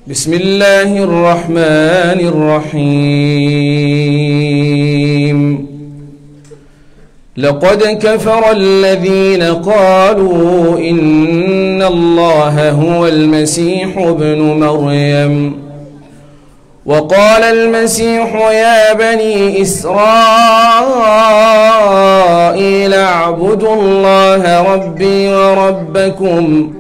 بسم الله الرحمن الرحيم لقد كفر الذين قالوا إن الله هو المسيح ابن مريم وقال المسيح يا بني إسرائيل اعبدوا الله ربي وربكم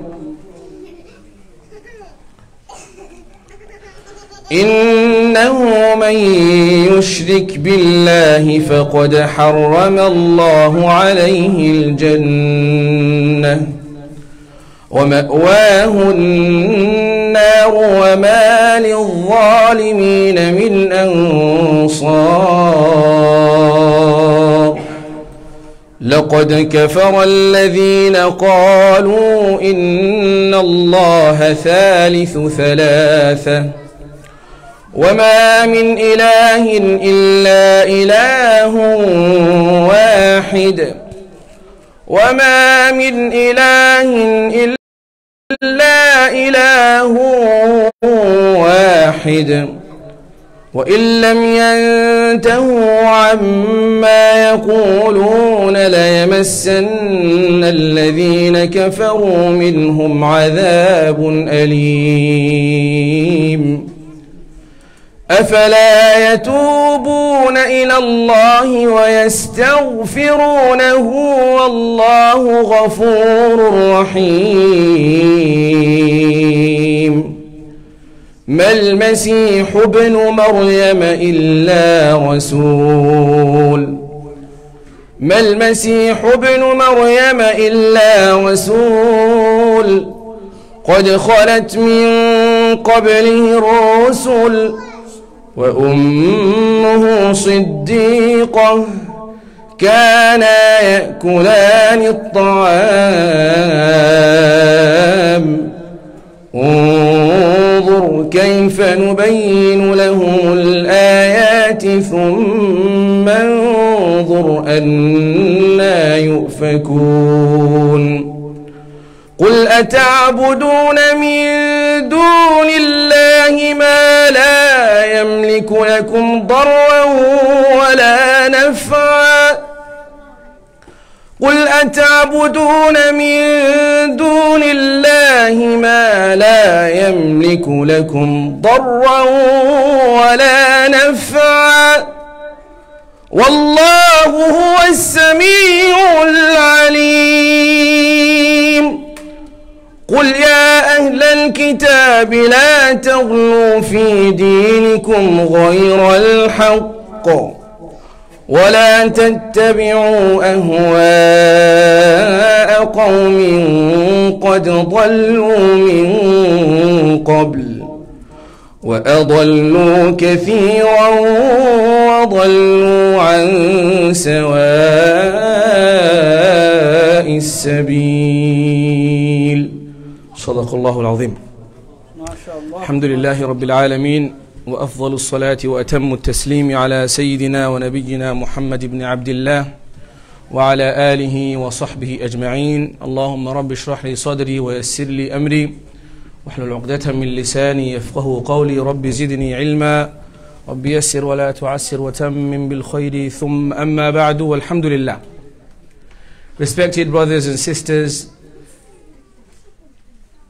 إنه من يشرك بالله فقد حرم الله عليه الجنة ومأواه النار وما للظالمين من أنصار لقد كفر الذين قالوا إن الله ثالث ثلاثة وما من إله إلا إله واحد وما من إله إلا إله واحد وإن لم ينتهوا عما يقولون ليمسن الذين كفروا منهم عذاب أليم أفلا يتوبون إلى الله ويستغفرونه والله غفور رحيم ما المسيح ابن مريم إلا رسول قد خلت من قبله الرسل وأمه صديقة كانا يأكلان الطعام انظر كيف نبين لهم الآيات ثم انظر أنى يؤفكون قل أتعبدون من دون الله ما لا يملك لكم ضرا ولا نفعا قل أتعبدون من دون الله ما لا يملك لكم ضرا ولا نفعا والله هو السميع العليم قل يا أهل الكتاب لا تغلوا في دينكم غير الحق ولا تتبعوا أهواء قوم قد ضلوا من قبل وأضلوا كثيرا وضلوا عن سواء السبيل صدق الله العظيم. الحمد لله رب العالمين وأفضل الصلاة وأتم التسليم على سيدنا ونبينا محمد بن عبد الله وعلى آله وصحبه أجمعين. اللهم رب اشرح لي صدري ويسر لي أمري واحلل عقدة من لساني يفقه قولي. رب زدني علما رب يسر ولا تعسر وتمم بالخير ثم أما بعد والحمد لله. Respected brothers and sisters,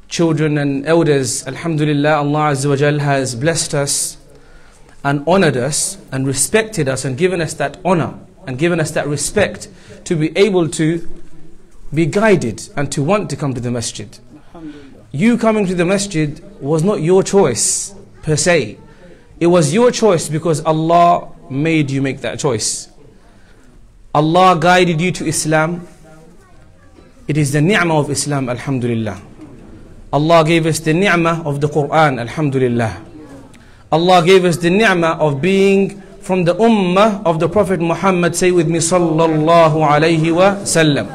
children and elders, alhamdulillah, Allah Azza wa Jal has blessed us and honored us and respected us and given us that honor and given us that respect to be able to be guided and to want to come to the masjid. You coming to the masjid was not your choice per se. It was your choice because Allah made you make that choice. Allah guided you to Islam. It is the ni'mah of Islam, alhamdulillah. Allah gave us the ni'mah of the Quran, alhamdulillah. Allah gave us the ni'mah of being from the Ummah of the Prophet Muhammad. Say with me, sallallahu alayhi wa sallam.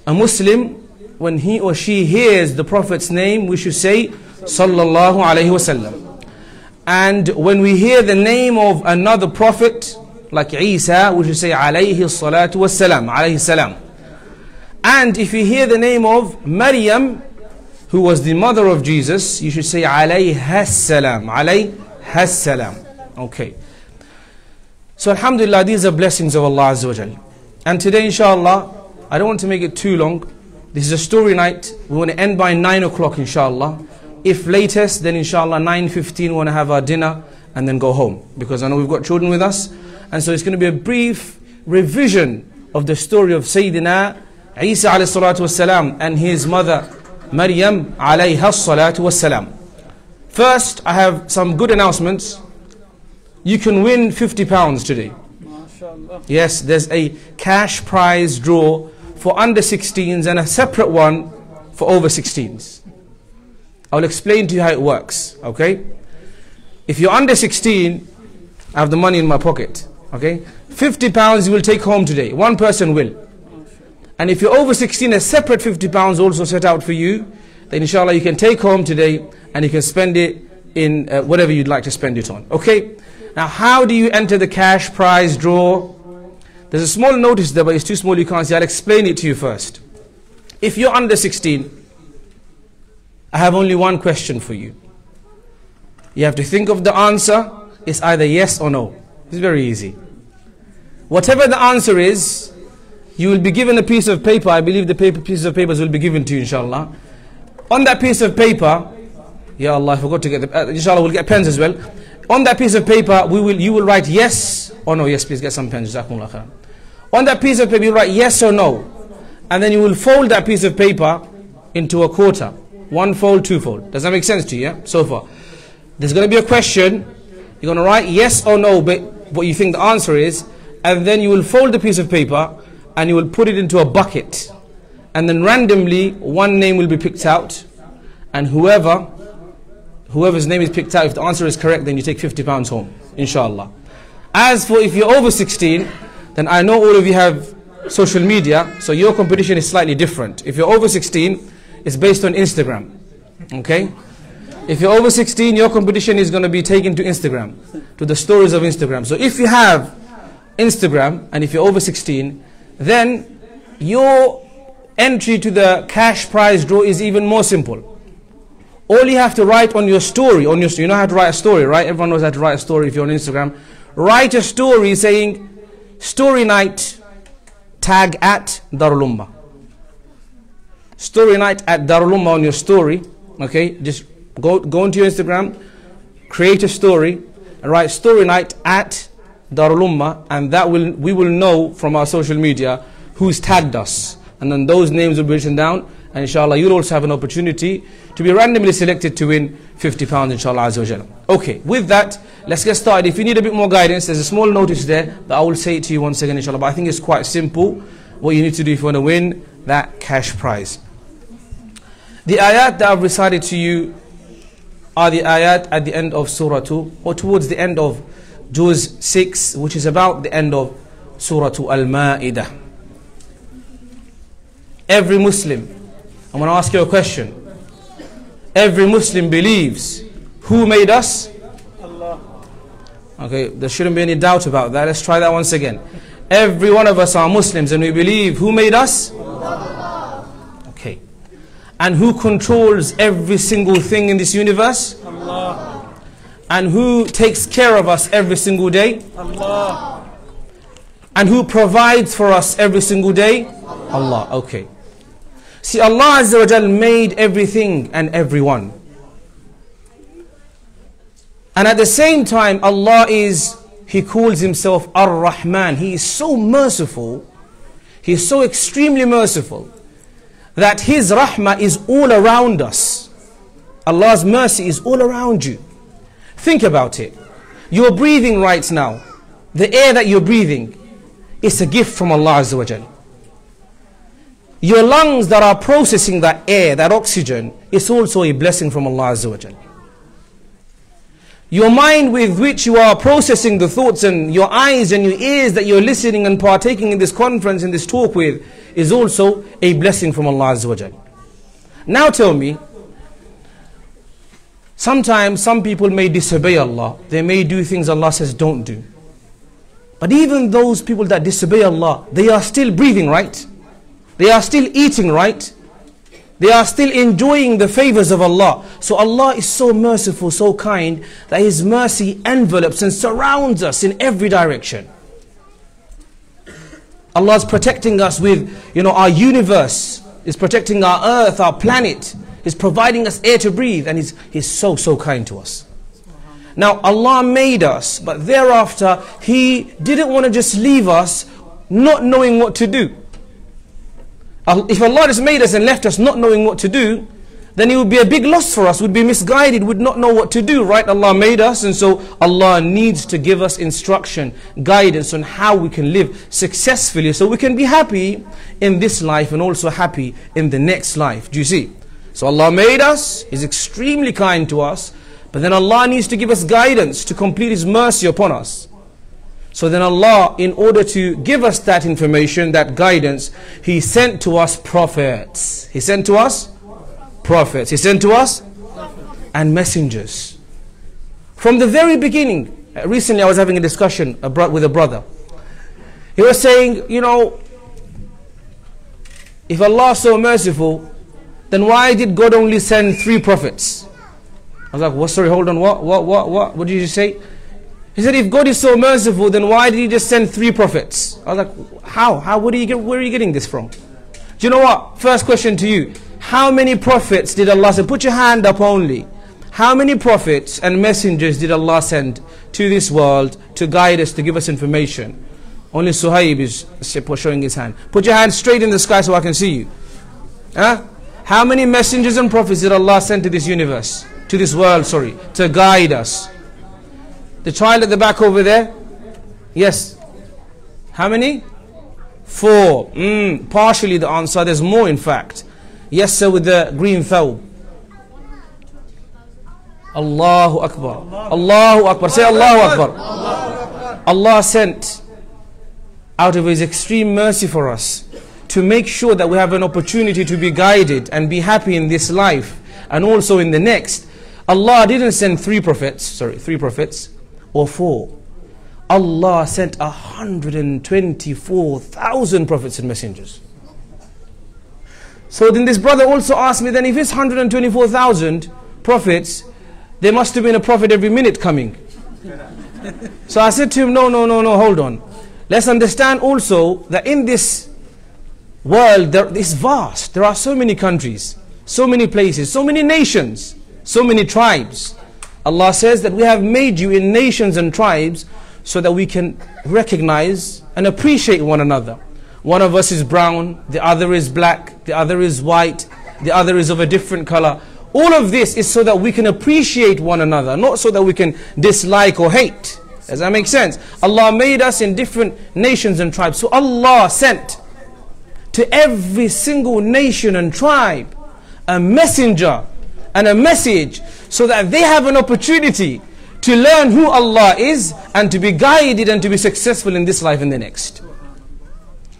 A Muslim, when he or she hears the Prophet's name, we should say, sallallahu alayhi wa sallam. And when we hear the name of another Prophet, like Isa, we should say, alayhi salatu wa salam, alayhi salam. And if you hear the name of Maryam, who was the mother of Jesus, you should say alayha salam. Alayha salam. Okay. So alhamdulillah, these are blessings of Allah Azza wa Jal. And today inshallah, I don't want to make it too long. This is a story night. We want to end by 9 o'clock inshallah. If latest, then inshallah 9:15 we want to have our dinner and then go home. Because I know we've got children with us. And so it's going to be a brief revision of the story of Sayyidina Eesa alayhi salatu wassalam and his mother Maryam alayha salatu wassalam. First, I have some good announcements. You can win £50 today. Yes, there's a cash prize draw for under 16s and a separate one for over 16s. I'll explain to you how it works, okay? If you're under 16, I have the money in my pocket, okay? £50 you will take home today. One person will. And if you're over 16, a separate £50 also set out for you. Then inshallah you can take home today and you can spend it in whatever you'd like to spend it on, okay? Now how do you enter the cash prize draw? There's a small notice there, but it's too small you can't see. I'll explain it to you first. If you're under 16, I have only one question for you. You have to think of the answer. It's either yes or no. It's very easy. Whatever the answer is, you will be given a piece of paper. I believe the pieces of papers will be given to you inshallah. On that piece of paper, ya Allah, I forgot to get the, inshallah we'll get pens as well. On that piece of paper, you will write yes or no. Yes, please get some pens. On that piece of paper, you write yes or no. And then you will fold that piece of paper into a quarter. One fold, two fold. Does that make sense to you? Yeah? So far. There's going to be a question. You're going to write yes or no, but what you think the answer is. And then you will fold the piece of paper and you will put it into a bucket. And then randomly, one name will be picked out. And whoever's name is picked out, if the answer is correct, then you take £50 home, inshallah. As for if you're over 16, then I know all of you have social media, so your competition is slightly different. If you're over 16, it's based on Instagram, okay? If you're over 16, your competition is going to be taken to Instagram, to the stories of Instagram. So if you have Instagram, and if you're over 16, then your entry to the cash prize draw is even more simple. All you have to write on your story, you know how to write a story, right? Everyone knows how to write a story if you're on Instagram. Write a story saying, story night, tag at Darul Ummah. Story night at Darul Ummah on your story, okay? Just go into your Instagram, create a story, and write story night at Darul Ummah, and we will know from our social media who's tagged us. And then those names will be written down, and inshallah you'll also have an opportunity to be randomly selected to win £50 inshallah Azza wa Jalla. Okay, with that, let's get started. If you need a bit more guidance, there's a small notice there that I will say it to you once again inshallah, but I think it's quite simple what you need to do if you want to win that cash prize. The ayat that I've recited to you are the ayat at the end of Surah 2, or towards the end of Juz 6, which is about the end of Surah Al-Ma'idah. Every Muslim, I'm going to ask you a question. Every Muslim believes who made us? Allah. Okay, there shouldn't be any doubt about that. Let's try that once again. Every one of us are Muslims and we believe who made us? Allah. Okay. And who controls every single thing in this universe? Allah. And who takes care of us every single day? Allah. And who provides for us every single day? Allah. Okay. See, Allah Azza wa Jal made everything and everyone. And at the same time, He calls Himself Ar-Rahman. He is so merciful. He is so extremely merciful that His Rahmah is all around us. Allah's mercy is all around you. Think about it. You're breathing right now. The air that you're breathing is a gift from Allah Azza wa Jal. Your lungs that are processing that air, that oxygen, is also a blessing from Allah Azza wa Jal. Your mind with which you are processing the thoughts, and your eyes and your ears that you're listening and partaking in this conference, in this talk with, is also a blessing from Allah Azza wa Jal. Now tell me, sometimes some people may disobey Allah. They may do things Allah says don't do. But even those people that disobey Allah, they are still breathing, right? They are still eating, right? They are still enjoying the favors of Allah. So Allah is so merciful, so kind, that His mercy envelops and surrounds us in every direction. Allah is protecting us with, our universe. Is protecting our earth, our planet. He's providing us air to breathe. And He's so, so kind to us. Now Allah made us, but thereafter He didn't want to just leave us not knowing what to do. If Allah just made us and left us not knowing what to do, then it would be a big loss for us. We'd be misguided, would not know what to do, right? Allah made us, and so Allah needs to give us instruction, guidance on how we can live successfully, so we can be happy in this life and also happy in the next life. Do you see? So Allah made us, He's extremely kind to us, but then Allah needs to give us guidance to complete His mercy upon us. So then Allah, in order to give us that information, that guidance, He sent to us prophets. He sent to us prophets. He sent to us and messengers. From the very beginning, recently I was having a discussion with a brother. He was saying, if Allah is so merciful, then why did God only send 3 prophets? I was like, what? Sorry, hold on, what? What did you say? He said, if God is so merciful, then why did He just send 3 prophets? I was like, how? Where are you getting this from? Do you know what? First question to you. How many prophets did Allah send? Put your hand up only. How many prophets and messengers did Allah send to this world to guide us, to give us information? Only Suhaib is showing his hand. Put your hand straight in the sky so I can see you. Huh? How many messengers and prophets did Allah send to this universe? To this world, sorry. To guide us. The child at the back over there? Yes. How many? 4. Partially the answer. There's more in fact. Yes sir, with the green thawb. Allahu Akbar. Allahu Akbar. Say Allahu Akbar. Allah sent out of His extreme mercy for us to make sure that we have an opportunity to be guided and be happy in this life and also in the next. Allah didn't send 3 prophets or 4. Allah sent 124,000 prophets and messengers. So then this brother also asked me, then if it's 124,000 prophets, there must have been a prophet every minute coming. So I said to him, no, hold on. Let's understand also that in this world, it's vast. There are so many countries, so many places, so many nations, so many tribes. Allah says that we have made you in nations and tribes so that we can recognize and appreciate one another. One of us is brown, the other is black, the other is white, the other is of a different color. All of this is so that we can appreciate one another, not so that we can dislike or hate. Does that make sense? Allah made us in different nations and tribes. So Allah sent to every single nation and tribe a messenger and a message so that they have an opportunity to learn who Allah is and to be guided and to be successful in this life and the next.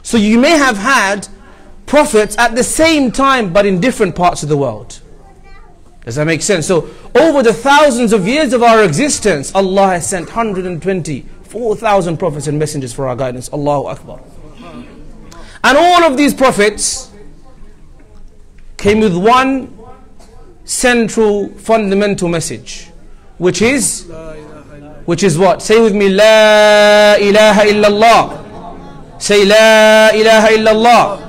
So you may have had prophets at the same time but in different parts of the world. Does that make sense? So over the thousands of years of our existence, Allah has sent 124,000 prophets and messengers for our guidance. Allahu Akbar. And all of these prophets came with one central fundamental message, which is what? Say with me, La ilaha illallah. Say La ilaha illallah.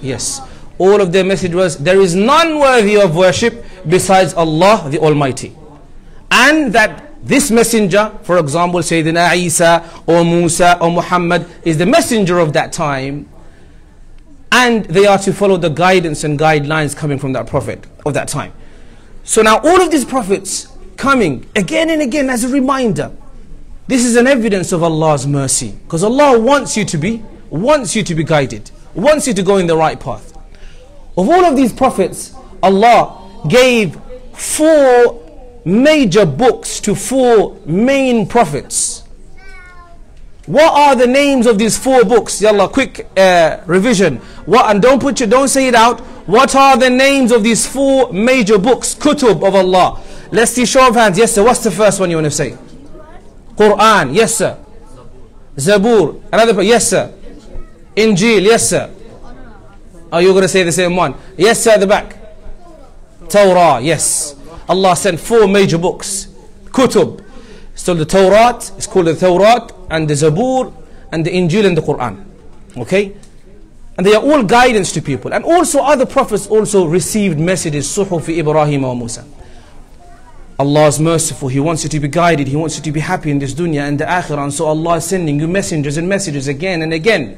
Yes. All of their message was, there is none worthy of worship besides Allah the Almighty. And that this messenger, for example, Sayyidina Eesa or Musa or Muhammad, is the messenger of that time. And they are to follow the guidance and guidelines coming from that prophet of that time. So now all of these prophets coming again and again as a reminder. This is an evidence of Allah's mercy. Because Allah wants you to be guided. Wants you to go in the right path. Of all of these prophets, Allah gave 4 major books to 4 main prophets. What are the names of these 4 books? Yalla, quick revision. What? And don't say it out. What are the names of these 4 major books, kutub of Allah? Let's see, show of hands. Yes sir, what's the first one you want to say? Quran, yes sir. Zabur, another, yes sir. Injil, yes sir. Oh, you're going to say the same one. Yes, sir, at the back. Torah, yes. Allah sent 4 major books. Kutub. So the Torah, it's called the Torah, and the Zabur, and the Injil, and the Quran. Okay? And they are all guidance to people. And also other prophets also received messages. Suhuf Ibrahim wa Musa. Allah is merciful. He wants you to be guided. He wants you to be happy in this dunya and the akhirah. And so Allah is sending you messengers and messages again and again.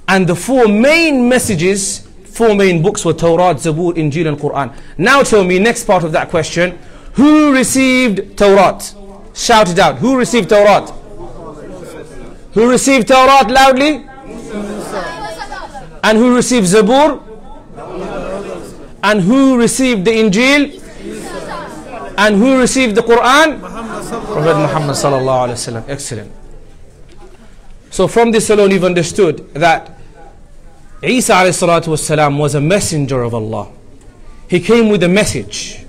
And the 4 main messages, 4 main books were Torah, Zabur, Injil and Quran. Now tell me, next part of that question, who received Torah? Shout it out. Who received Torah? Who received Torah loudly? And who received Zabur? And who received the Injil? And who received the Quran? Prophet Muhammad sallallahu alaihi wasallam. Excellent. So from this alone you've understood that Isa alayhi salatu wasalam was a messenger of Allah. He came with a message.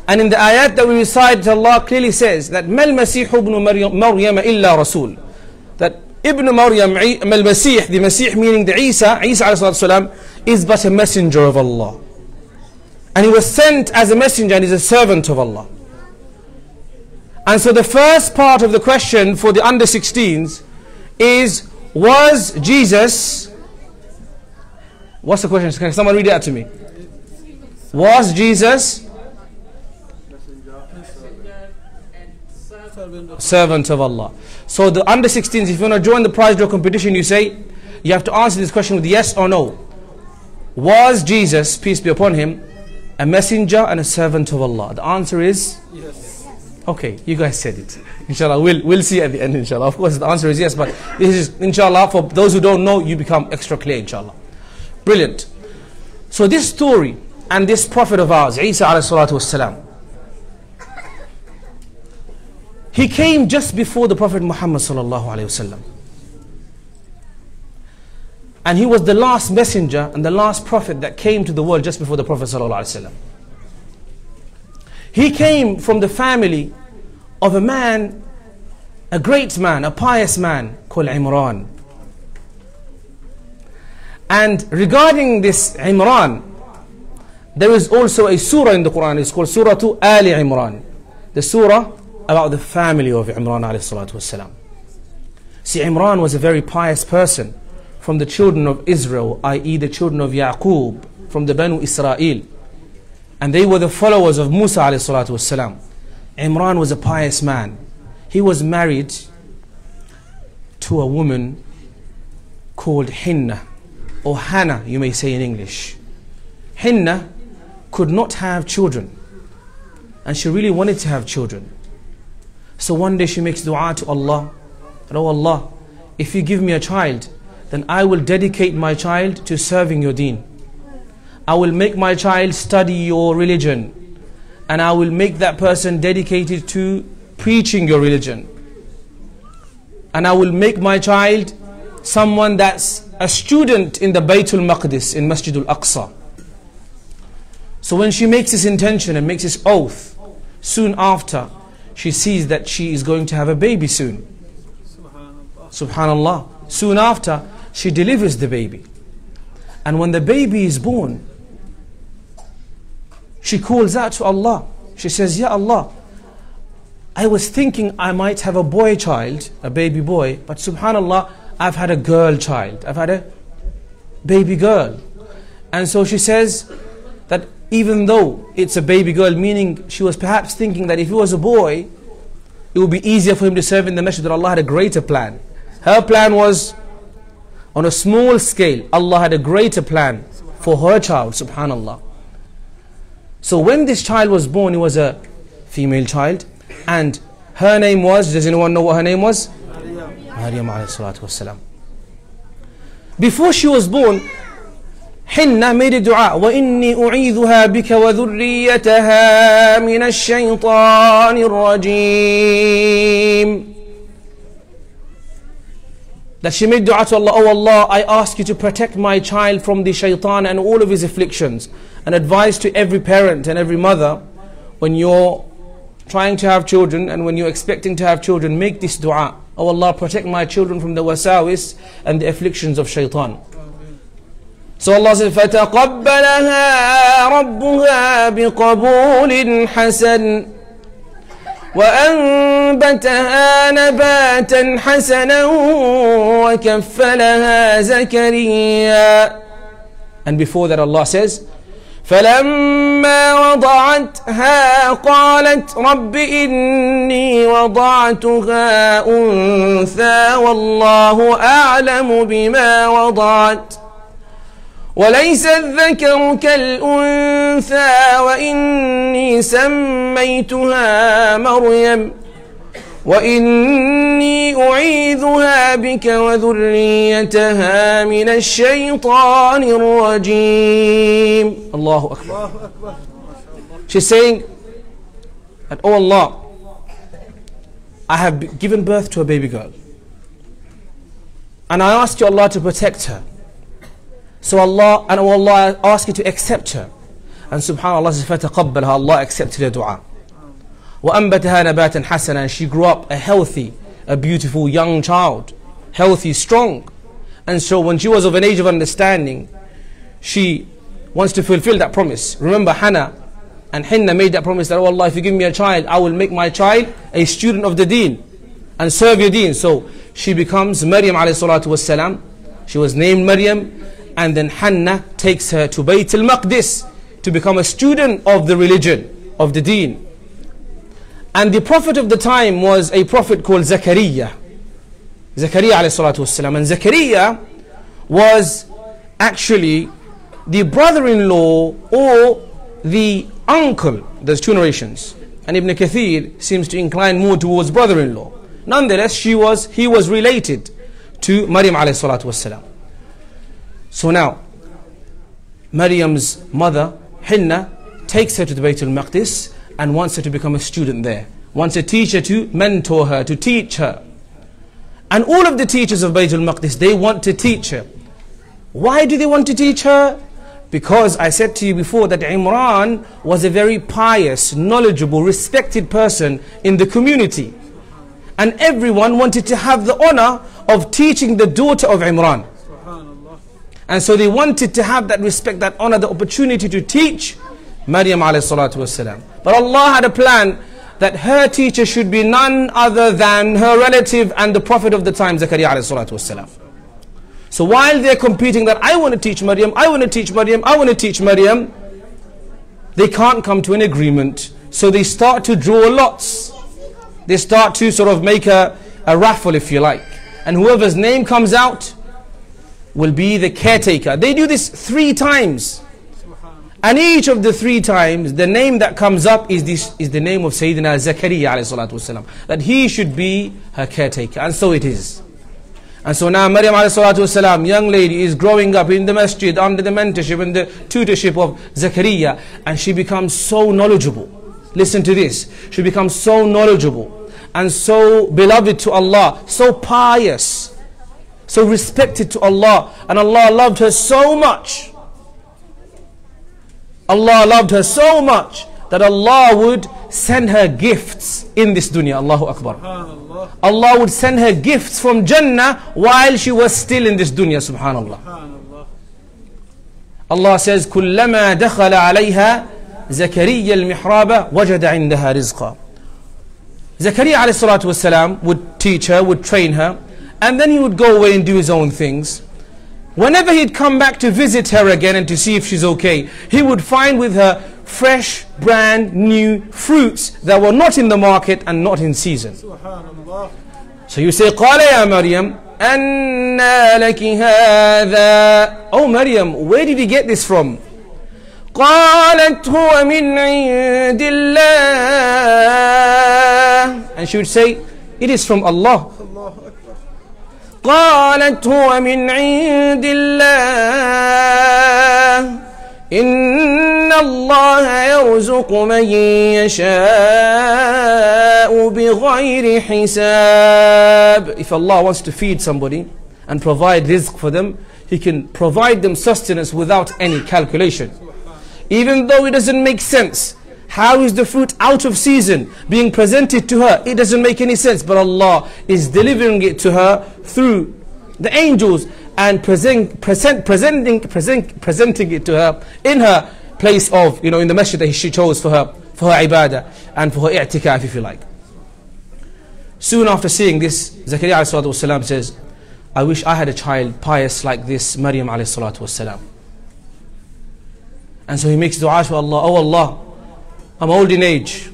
And in the ayat that we recited, Allah clearly says that Mal Masih ibn Maryam illa Rasul. That Ibn Maryam, Mal Masih, the Masih meaning the Isa alayhi salatu wasalam, is but a messenger of Allah. And he was sent as a messenger and is a servant of Allah. And so the first part of the question for the under 16s is, was Jesus, what's the question? Can someone read it out to me? Was Jesus servant of Allah? So the under 16s, if you want to join the prize draw competition, you have to answer this question with yes or no. Was Jesus, peace be upon him, a messenger and a servant of Allah? The answer is yes. Okay, you guys said it. Inshallah, we'll see at the end, inshallah. Of course, the answer is yes, but this is, inshallah, for those who don't know, you become extra clear, inshallah. Brilliant. So this story and this prophet of ours, Isa alayhi salatu wassalam, he came just before the Prophet Muhammad sallallahu alayhi wasallam. And he was the last messenger and the last prophet that came to the world just before the Prophet sallallahu alaihi wasallam. He came from the family of a man, a great man, a pious man called Imran. And regarding this Imran, there is also a surah in the Quran. It's called Surah Ali Imran, the surah about the family of Imran alayhi salatu wasalam. See, Imran was a very pious person, from the children of Israel, i.e. the children of Yaqub, from the Banu Israel. And they were the followers of Musa alayhi salatu wasalam. Imran was a pious man. He was married to a woman called Hinna, or Hannah, you may say in English. Hinna could not have children, and she really wanted to have children. So one day she makes dua to Allah, oh Allah, if you give me a child, then I will dedicate my child to serving your deen. I will make my child study your religion, and I will make that person dedicated to preaching your religion. And I will make my child someone that's a student in the Baytul Maqdis, in Masjid-Al-Aqsa. So when she makes this intention and makes this oath, soon after she sees that she is going to have a baby soon. Subhanallah. Soon after, she delivers the baby. And when the baby is born, she calls out to Allah. She says, Ya Allah, I was thinking I might have a boy child, a baby boy, but subhanallah, I've had a girl child. I've had a baby girl. And so she says that even though it's a baby girl, meaning she was perhaps thinking that if it was a boy, it would be easier for him to serve in the masjid, that Allah had a greater plan. Her plan was on a small scale. Allah had a greater plan for her child, subhanallah. So when this child was born, it was a female child, and her name was, does anyone know what her name was? Maryam alayhi salatu wassalam. Before she was born, Hinna made a dua, وَإِنِّي أُعِيذُهَا بِكَ وَذُرِّيَّتَهَا مِنَ الشَّيْطَانِ الرَّجِيمِ. That she made dua to Allah, oh Allah, I ask you to protect my child from the shaitan and all of his afflictions. And advise to every parent and every mother, when you're trying to have children and when you're expecting to have children, make this dua. Oh Allah, protect my children from the wasawis and the afflictions of shaitan. So Allah says, فَتَقَبَّلَهَا رَبُّهَا بِقَبُولٍ حَسَنٍ وَأَنبَتَهَا نَبَاتًا حَسَنًا وَكَفَّلَهَا زَكَرِيَّا. And before that Allah says, فَلَمَّا وَضَعَتْهَا قَالَتْ رَبِّ إِنِّي وَضَعْتُهَا أُنثَى وَاللَّهُ أَعْلَمُ بِمَا وَضَعَتْ وَلَيْسَ الذَّكَرُ كَالْأُنثَى وَإِنِّي سَمَّيْتُهَا مَرْيَمَ وَإِنِّي أُعِيذُهَا بِكَ وَذُرِّيَّتَهَا مِنَ الشَّيْطَانِ الرَّجِيمِ. Allahu Akbar. She's saying that, oh Allah, I have given birth to a baby girl, and I ask you, Allah, to protect her. So Allah, and oh Allah, I ask you to accept her. And subhanAllah says, فَتَقَبَّلَهَا, Allah accepted her dua. وَأَنبَتَهَا نَبَاتًا حَسَنًا, and she grew up a healthy, a beautiful young child, healthy, strong. And so when she was of an age of understanding, she wants to fulfill that promise. Remember, Hannah and Hinna made that promise that, oh Allah, if you give me a child, I will make my child a student of the deen and serve your deen. So she becomes Maryam alayhi salatu wassalam. She was named Maryam, and then Hannah takes her to Bayt al-Maqdis to become a student of the religion, of the deen. And the prophet of the time was a prophet called Zakaria. Zakaria alayhi salatu wassalam. And Zakaria was actually the brother-in-law or the uncle. There's two narrations, and Ibn Kathir seems to incline more towards brother-in-law. Nonetheless, he was related to Maryam alayhi salatu wassalam. So now, Maryam's mother, Hinna, takes her to the Bayt al-Maqdis and wants her to become a student there. Wants a teacher to mentor her, to teach her. And all of the teachers of Bayt al-Maqdis, they want to teach her. Why do they want to teach her? Because I said to you before that Imran was a very pious, knowledgeable, respected person in the community. And everyone wanted to have the honor of teaching the daughter of Imran. And so they wanted to have that respect, that honor, the opportunity to teach Maryam alayhi salatu wasalam. But Allah had a plan that her teacher should be none other than her relative and the prophet of the time, Zakaria alayhi salatu wasalam. So while they're competing that I want to teach Maryam, I want to teach Maryam, I want to teach Maryam, they can't come to an agreement. So they start to draw lots. They start to sort of make a raffle, if you like. And whoever's name comes out will be the caretaker. They do this 3 times. And each of the 3 times, the name that comes up is the name of Sayyidina Zakaria alayhi salatu wasalam, that he should be her caretaker. And so it is. And so now Maryam alayhi salatu wasalam, young lady, is growing up in the masjid under the mentorship and the tutorship of Zakaria, and she becomes so knowledgeable. Listen to this. She becomes so knowledgeable and so beloved to Allah, so pious, so respected to Allah. And Allah loved her so much. Allah loved her so much that Allah would send her gifts in this dunya. Allahu Akbar. Allah would send her gifts from Jannah while she was still in this dunya. Subhanallah. Allah says, كُلَّمَا دَخَلَ عَلَيْهَا زَكَرِيَّ الْمِحْرَابَ وَجَدَ عِنْدَهَا رِزْقًا. Zakaria alayhi salatu wasalam would teach her, would train her, and then he would go away and do his own things. Whenever he'd come back to visit her again and to see if she's okay, he would find with her fresh, brand new fruits that were not in the market and not in season. So you say, قَالَ يَا مَرْيَمْ أَنَّا لَكِ هَذَا. Oh Maryam, where did you get this from? قَالَتْ هُوَ مِنْ عِنْدِ اللَّهِ. And she would say, it is from Allah. قالت هو من عند الله إن الله يرزق من يشاء بغير حساب. If Allah wants to feed somebody and provide rizq for them, He can provide them sustenance without any calculation. Even though it doesn't make sense. How is the fruit out of season being presented to her? It doesn't make any sense, but Allah is delivering it to her through the angels and presenting it to her in her place of, in the masjid that she chose for her ibadah and for her i'tikaf, if you like. Soon after seeing this, Zakaria alayhi salatu wasalam says, I wish I had a child pious like this Maryam alayhi salatu wasalam. And so he makes dua to Allah, oh Allah, I'm old in age.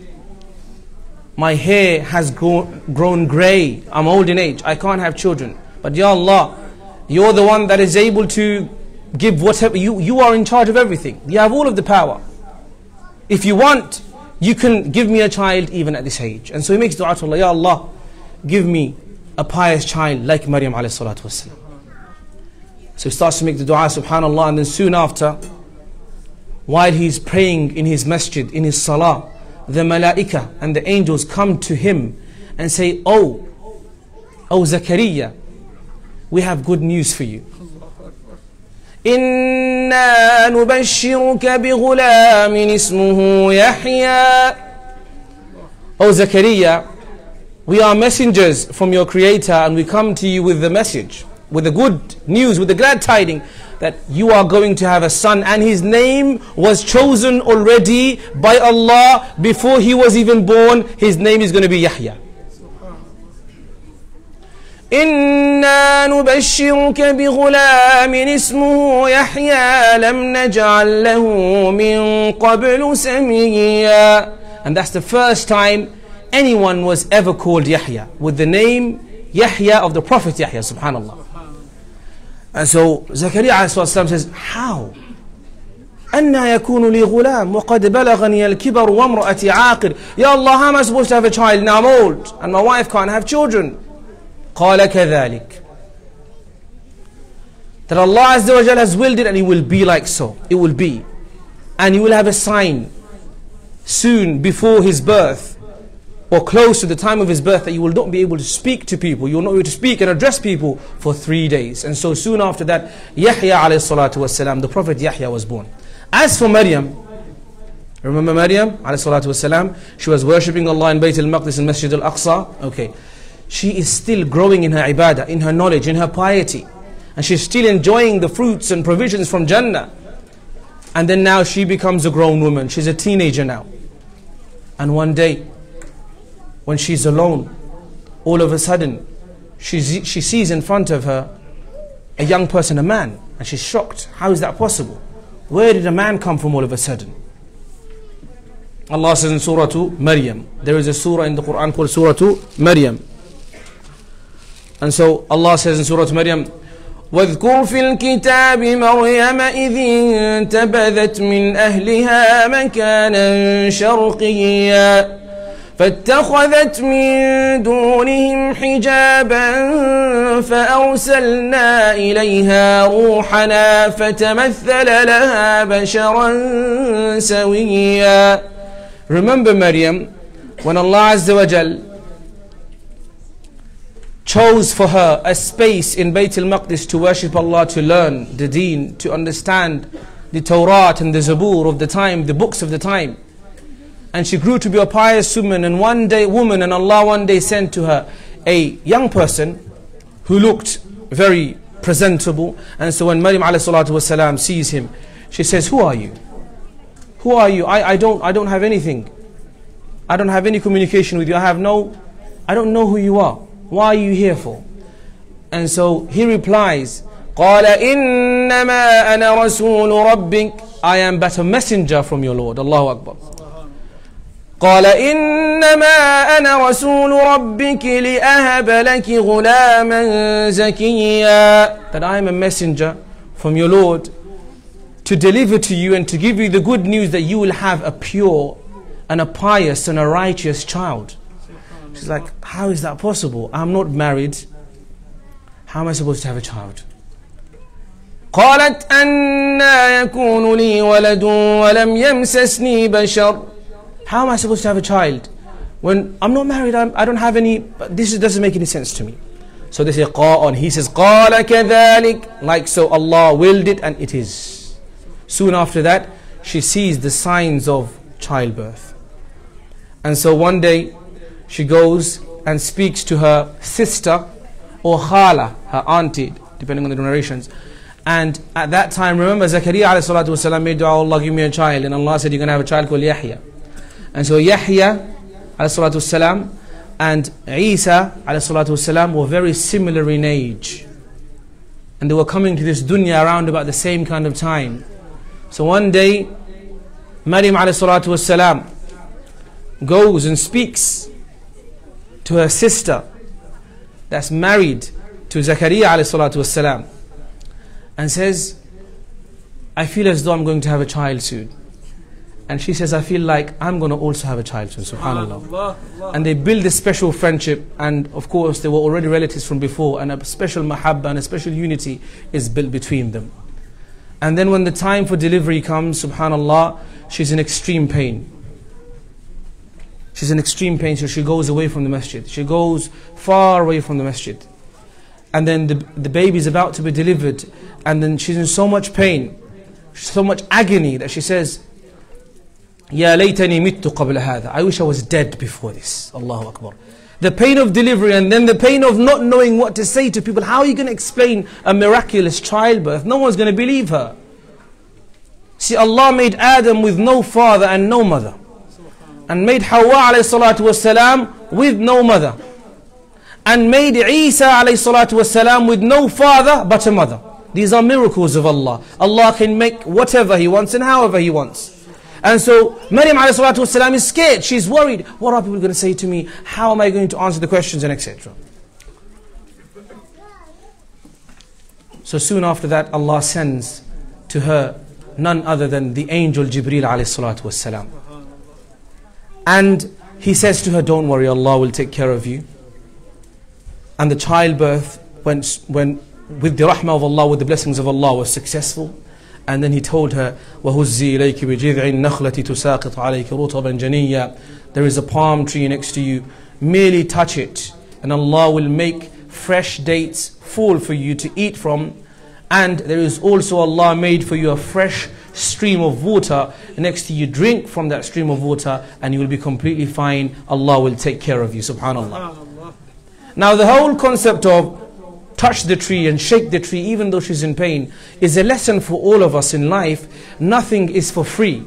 My hair has grown grey. I'm old in age. I can't have children. But Ya Allah, you're the one that is able to give whatever. You are in charge of everything. You have all of the power. If you want, you can give me a child even at this age. And so he makes dua to Allah, Ya Allah, give me a pious child like Maryam alayhi salatu wasalam. So he starts to make the dua, subhanallah, and then soon after, while he's praying in his masjid, in his salah, the malaika and the angels come to him and say, oh Zakaria, we have good news for you. Inna nubashshiruka bi ghulamin ismuhu Yahya. Oh Zakaria, we are messengers from your Creator, and we come to you with the message, with the good news, with the glad tidings that you are going to have a son, and his name was chosen already by Allah before he was even born. His name is going to be Yahya. Inna nubashshiruka bi ghulamin ismuhu Yahya lam naj'al lahu min qablu samiyya. And that's the first time anyone was ever called Yahya, with the name Yahya of the Prophet Yahya, subhanallah. And so Zakaria says, how? أَنَّا يَكُونُ لِي غُلَامٌ وَقَدْ بَلَغَنِيَ الْكِبَرُ وَامْرَأَتِي عَاقِرٌ. Ya Allah, how am I supposed to have a child? Now I'm old and my wife can't have children. قَالَ كَذَلِكَ. That Allah Azza wa Jalla has willed it, and it will be like so. It will be. And you will have a sign soon before his birth, or close to the time of his birth, that you will not be able to speak to people. You will not be able to speak and address people for 3 days. And so soon after that, Yahya alayhi salatu wasalam, the Prophet Yahya, was born. As for Maryam, remember Maryam alayhi salatu wasalam, she was worshipping Allah in Bayt al-Maqdis and Masjid-Al-Aqsa. Okay, she is still growing in her ibadah, in her knowledge, in her piety, and she's still enjoying the fruits and provisions from Jannah. And then now she becomes a grown woman. She's a teenager now. And one day, when she's alone, all of a sudden she sees in front of her a young person, a man, and she's shocked. How is that possible? Where did a man come from all of a sudden? Allah says in Surah Maryam, there is a surah in the Quran called Surah Maryam. And so Allah says in Surah Maryam, وَاذْكُرْ فِي الْكِتَابِ مَرْيَمَ إِذِ انْتَبَذَتْ مِنْ أَهْلِهَا مَكَانًا شَرْقِيًّا فاتخذت من دونهم حجابا فأرسلنا إليها روحنا فتمثل لها بشرا سويا. Remember Maryam, when Allah Azza wa Jal chose for her a space in Bayt al-Maqdis to worship Allah, to learn the deen, to understand the Torah and the Zabur of the time, the books of the time. And she grew to be a pious woman, and Allah one day sent to her a young person who looked very presentable. And so when Maryam alayhi salatu wasalam sees him, she says, who are you? Who are you? I don't have anything. I don't have any communication with you. I don't know who you are. Why are you here for? And so he replies, قَالَ إِنَّمَا أَنَا رَسُولُ رَبِّكَ. I am but a messenger from your Lord. Allahu Akbar. قال إنما أنا رسول ربك لأهب لك غلاما زكيا. That I am a messenger from your Lord to deliver to you and to give you the good news that you will have a pure and a pious and a righteous child. She's like, how is that possible? I'm not married. How am I supposed to have a child? قالت أنا يكون لي ولد ولم يمسسني بشر. How am I supposed to have a child when I'm not married? I don't have any. This doesn't make any sense to me. So they say قَاءٌ. He says قَالَ كَذَلِكَ. Like so Allah willed it, and it is. Soon after that, she sees the signs of childbirth. And so one day she goes and speaks to her sister, or khala, her auntie, depending on the narrations. And at that time, remember, Zakaria alayhi salatu wasalam made dua, Allah give me a child, and Allah said you're going to have a child called Yahya. And so Yahya alayhi salatu wasalam and Eesa alayhi salatu wasalam were very similar in age, and they were coming to this dunya around about the same kind of time. So one day Maryam alayhi salatu wasalam goes and speaks to her sister that's married to Zakaria alayhi salatu wasalam, and says, I feel as though I'm going to have a child soon. And she says, I feel like I'm going to also have a child soon. Subhanallah. And they build this special friendship, and of course they were already relatives from before, and a special mahabba and a special unity is built between them. And then when the time for delivery comes, subhanallah, she's in extreme pain. She's in extreme pain, so she goes away from the masjid. She goes far away from the masjid. And then the baby is about to be delivered, and then she's in so much pain, so much agony, that she says, Ya laytani mittu qabla hadha. I wish I was dead before this. Allahu Akbar. The pain of delivery, and then the pain of not knowing what to say to people. How are you going to explain a miraculous childbirth? No one's going to believe her. See, Allah made Adam with no father and no mother, and made Hawa alayhi salatu wasalam with no mother, and made Eesa alayhi salatu wasalam with no father but a mother. These are miracles of Allah. Allah can make whatever He wants and however He wants. And so Maryam alayhi salatu wasalam is scared. She's worried. What are people going to say to me? How am I going to answer the questions, and etc. So soon after that, Allah sends to her none other than the angel Jibreel alayhi salatu wasalam. And he says to her, don't worry, Allah will take care of you. And the childbirth went with the rahmah of Allah, with the blessings of Allah, was successful. And then he told her, وَهُزِّي إِلَيْكِ بِجِذْعِ النَّخْلَةِ تُسَاقِطْ عَلَيْكِ رُطَبًا جَنِيًّا. There is a palm tree next to you. Merely touch it, and Allah will make fresh dates fall for you to eat from. And there is also Allah made for you a fresh stream of water next to you. Drink from that stream of water, and you will be completely fine. Allah will take care of you. Subhanallah. Now the whole concept of touch the tree and shake the tree even though she's in pain is a lesson for all of us in life. Nothing is for free.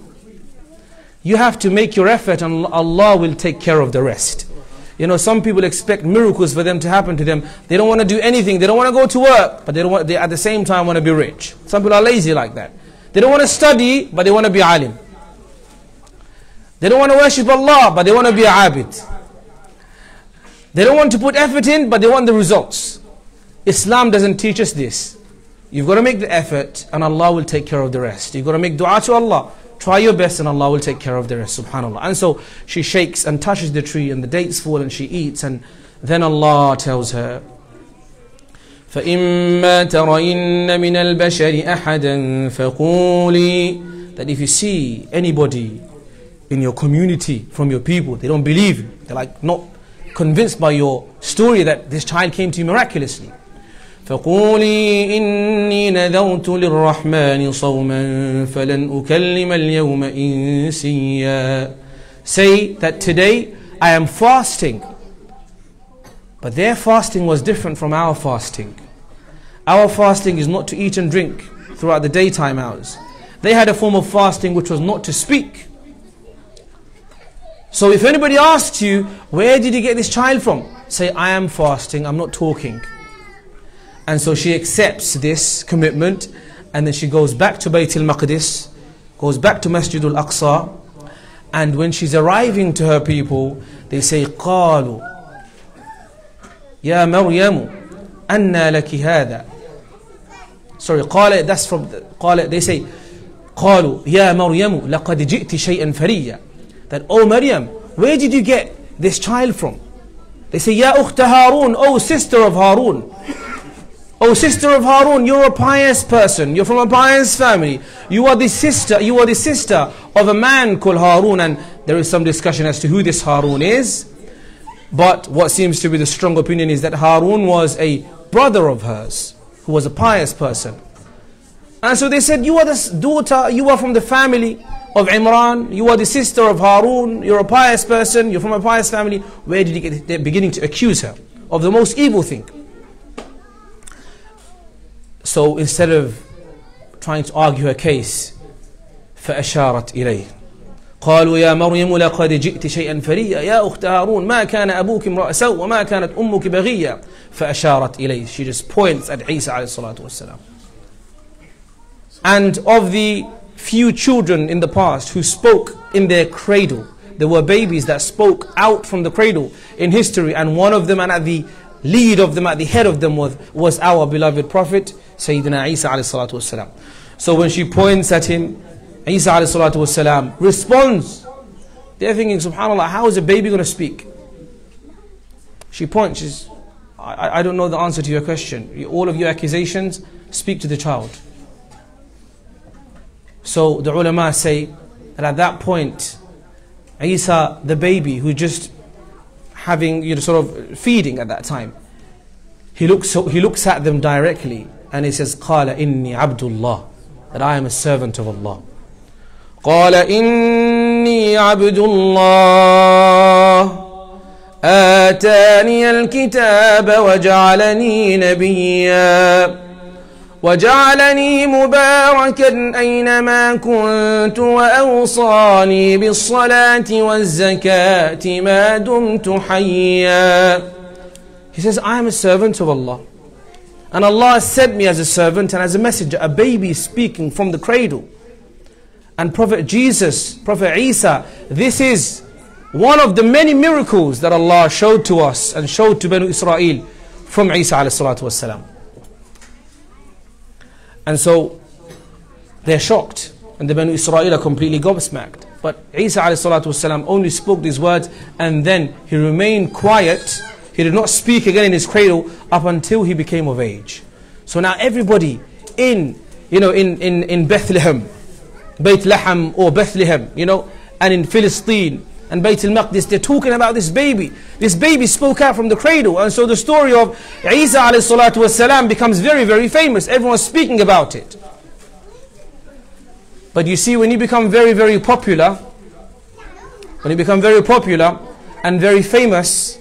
You have to make your effort, and Allah will take care of the rest. You know, some people expect miracles for them to happen to them. They don't want to do anything. They don't want to go to work, but they at the same time want to be rich. Some people are lazy like that. They don't want to study, but they want to be alim. They don't want to worship Allah, but they want to be a abid. They don't want to put effort in, but they want the results. Islam doesn't teach us this. You've got to make the effort, and Allah will take care of the rest. You've got to make dua to Allah. Try your best, and Allah will take care of the rest. Subhanallah. And so she shakes and touches the tree, and the dates fall, and she eats. And then Allah tells her, فَإِمَّا تَرَيِنَّ مِنَ الْبَشَرِ أَحَدًا فَقُولِي. That if you see anybody in your community, from your people, they don't believe you, they're like not convinced by your story that this child came to you miraculously, فَقُولِي إِنِّي نَذَرْتُ لِلرَّحْمَنِ صَوْمًا فَلَنْ أُكَلِّمَ الْيَوْمَ إِنسِيًّا. Say that today I am fasting. But their fasting was different from our fasting. Our fasting is not to eat and drink throughout the daytime hours. They had a form of fasting which was not to speak. So if anybody asks you, where did you get this child from? Say, I am fasting, I'm not talking. And so she accepts this commitment, and then she goes back to Bayt al-Maqdis, goes back to Masjid-Al-Aqsa, and when she's arriving to her people, they say, قالوا يا مريم أنى لك هذا. Sorry, قال, that's from قال, they say, قالوا يا مريم لقد جئت شيئا فريا. That, oh Maryam, where did you get this child from? They say, Ya ukhta Harun, oh sister of Harun. Oh sister of Harun, you're a pious person. You're from a pious family. You are the sister of a man called Harun. And there is some discussion as to who this Harun is. But what seems to be the strong opinion is that Harun was a brother of hers, who was a pious person. And so they said, you are the daughter, you are from the family of Imran, you are the sister of Harun, you're a pious person, you're from a pious family. Where did you get it? They're beginning to accuse her of the most evil thing. So instead of trying to argue her case, فأشارت إليه قالوا يا مريم لقد جئت شيئا فريا يا أخت هارون ما كان أبوك امرأ سوء وما كانت أمك بغيا فأشارت إليه. She just points at Isa عليه الصلاة والسلام. And of the few children in the past who spoke in their cradle, there were babies that spoke out from the cradle in history, and one of them, and at the lead of them, at the head of them, was our beloved Prophet Sayyidina Isa alayhi salatu wasalam. So when she points at him, Isa alayhi salatu wasalam responds. They're thinking, subhanAllah, how is a baby going to speak? She points, she's, I don't know the answer to your question. All of your accusations, speak to the child. So the ulama say that at that point, Isa, the baby, who just having, sort of feeding at that time, he looks at them directly and he says, قَالَ إِنِّي عَبْدُ اللَّهِ, that I am a servant of Allah. قَالَ إِنِّي عَبْدُ اللَّهِ آتَانِيَ الْكِتَابَ وَجَعَلَنِي نَبِيًّا وجعلني مباركا أينما كنت وأوصاني بالصلاة والزكاة ما دمت حيا. He says, I am a servant of Allah, and Allah sent me as a servant and as a messenger, a baby speaking from the cradle. And Prophet Jesus, Prophet Isa, this is one of the many miracles that Allah showed to us and showed to Banu Israel from Isa alayhi salatu wassalam. And so they're shocked, and the Banu Israel are completely gobsmacked. But Isa alayhi salatu wasalam only spoke these words, and then he remained quiet. He did not speak again in his cradle up until he became of age. So now everybody in Bethlehem, Beit Lahm or Bethlehem, and in Philistine and Beit al-Maqdis, they're talking about this baby. This baby spoke out from the cradle, and so the story of Isa alayhi salatu wasalam becomes very, very famous. Everyone's speaking about it. But you see, when you become very, very popular, and very famous,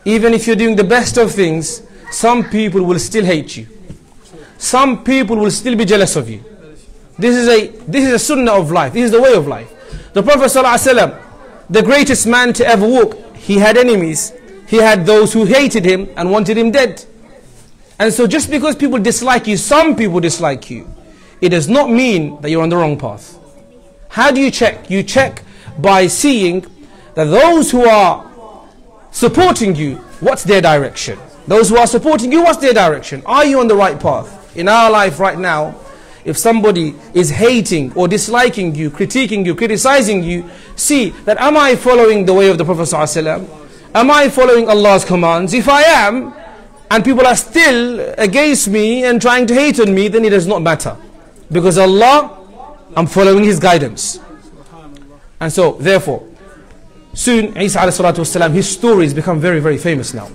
even if you're doing the best of things, some people will still hate you. Some people will still be jealous of you. This is a sunnah of life. This is the way of life. The Prophet sallallahu alaihi wasallam, the greatest man to ever walk, he had enemies. He had those who hated him and wanted him dead. And so just because people dislike you, some people dislike you, it does not mean that you're on the wrong path. How do you check? You check by seeing that those who are supporting you, what's their direction? Those who are supporting you, what's their direction? Are you on the right path? In our life right now, if somebody is hating or disliking you, critiquing you, criticizing you, see that, am I following the way of the Prophet ﷺ? Am I following Allah's commands? If I am, and people are still against me and trying to hate on me, then it does not matter. Because Allah, I'm following His guidance. And so, therefore, soon, Isa ﷺ, his stories become very, very famous now.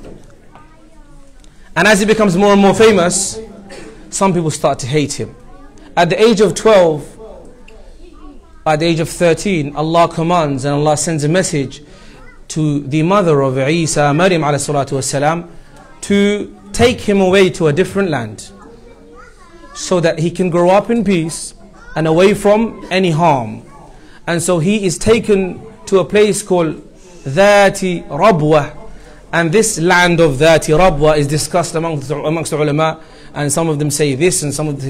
And as he becomes more and more famous, some people start to hate him. At the age of 12, at the age of 13, Allah commands and Allah sends a message to the mother of Isa, Maryam ﷺ, to take him away to a different land so that he can grow up in peace and away from any harm. And so he is taken to a place called Dhati Rabwa, and this land of Dhati Rabwa is discussed amongst the ulama, and some of them say this, and some of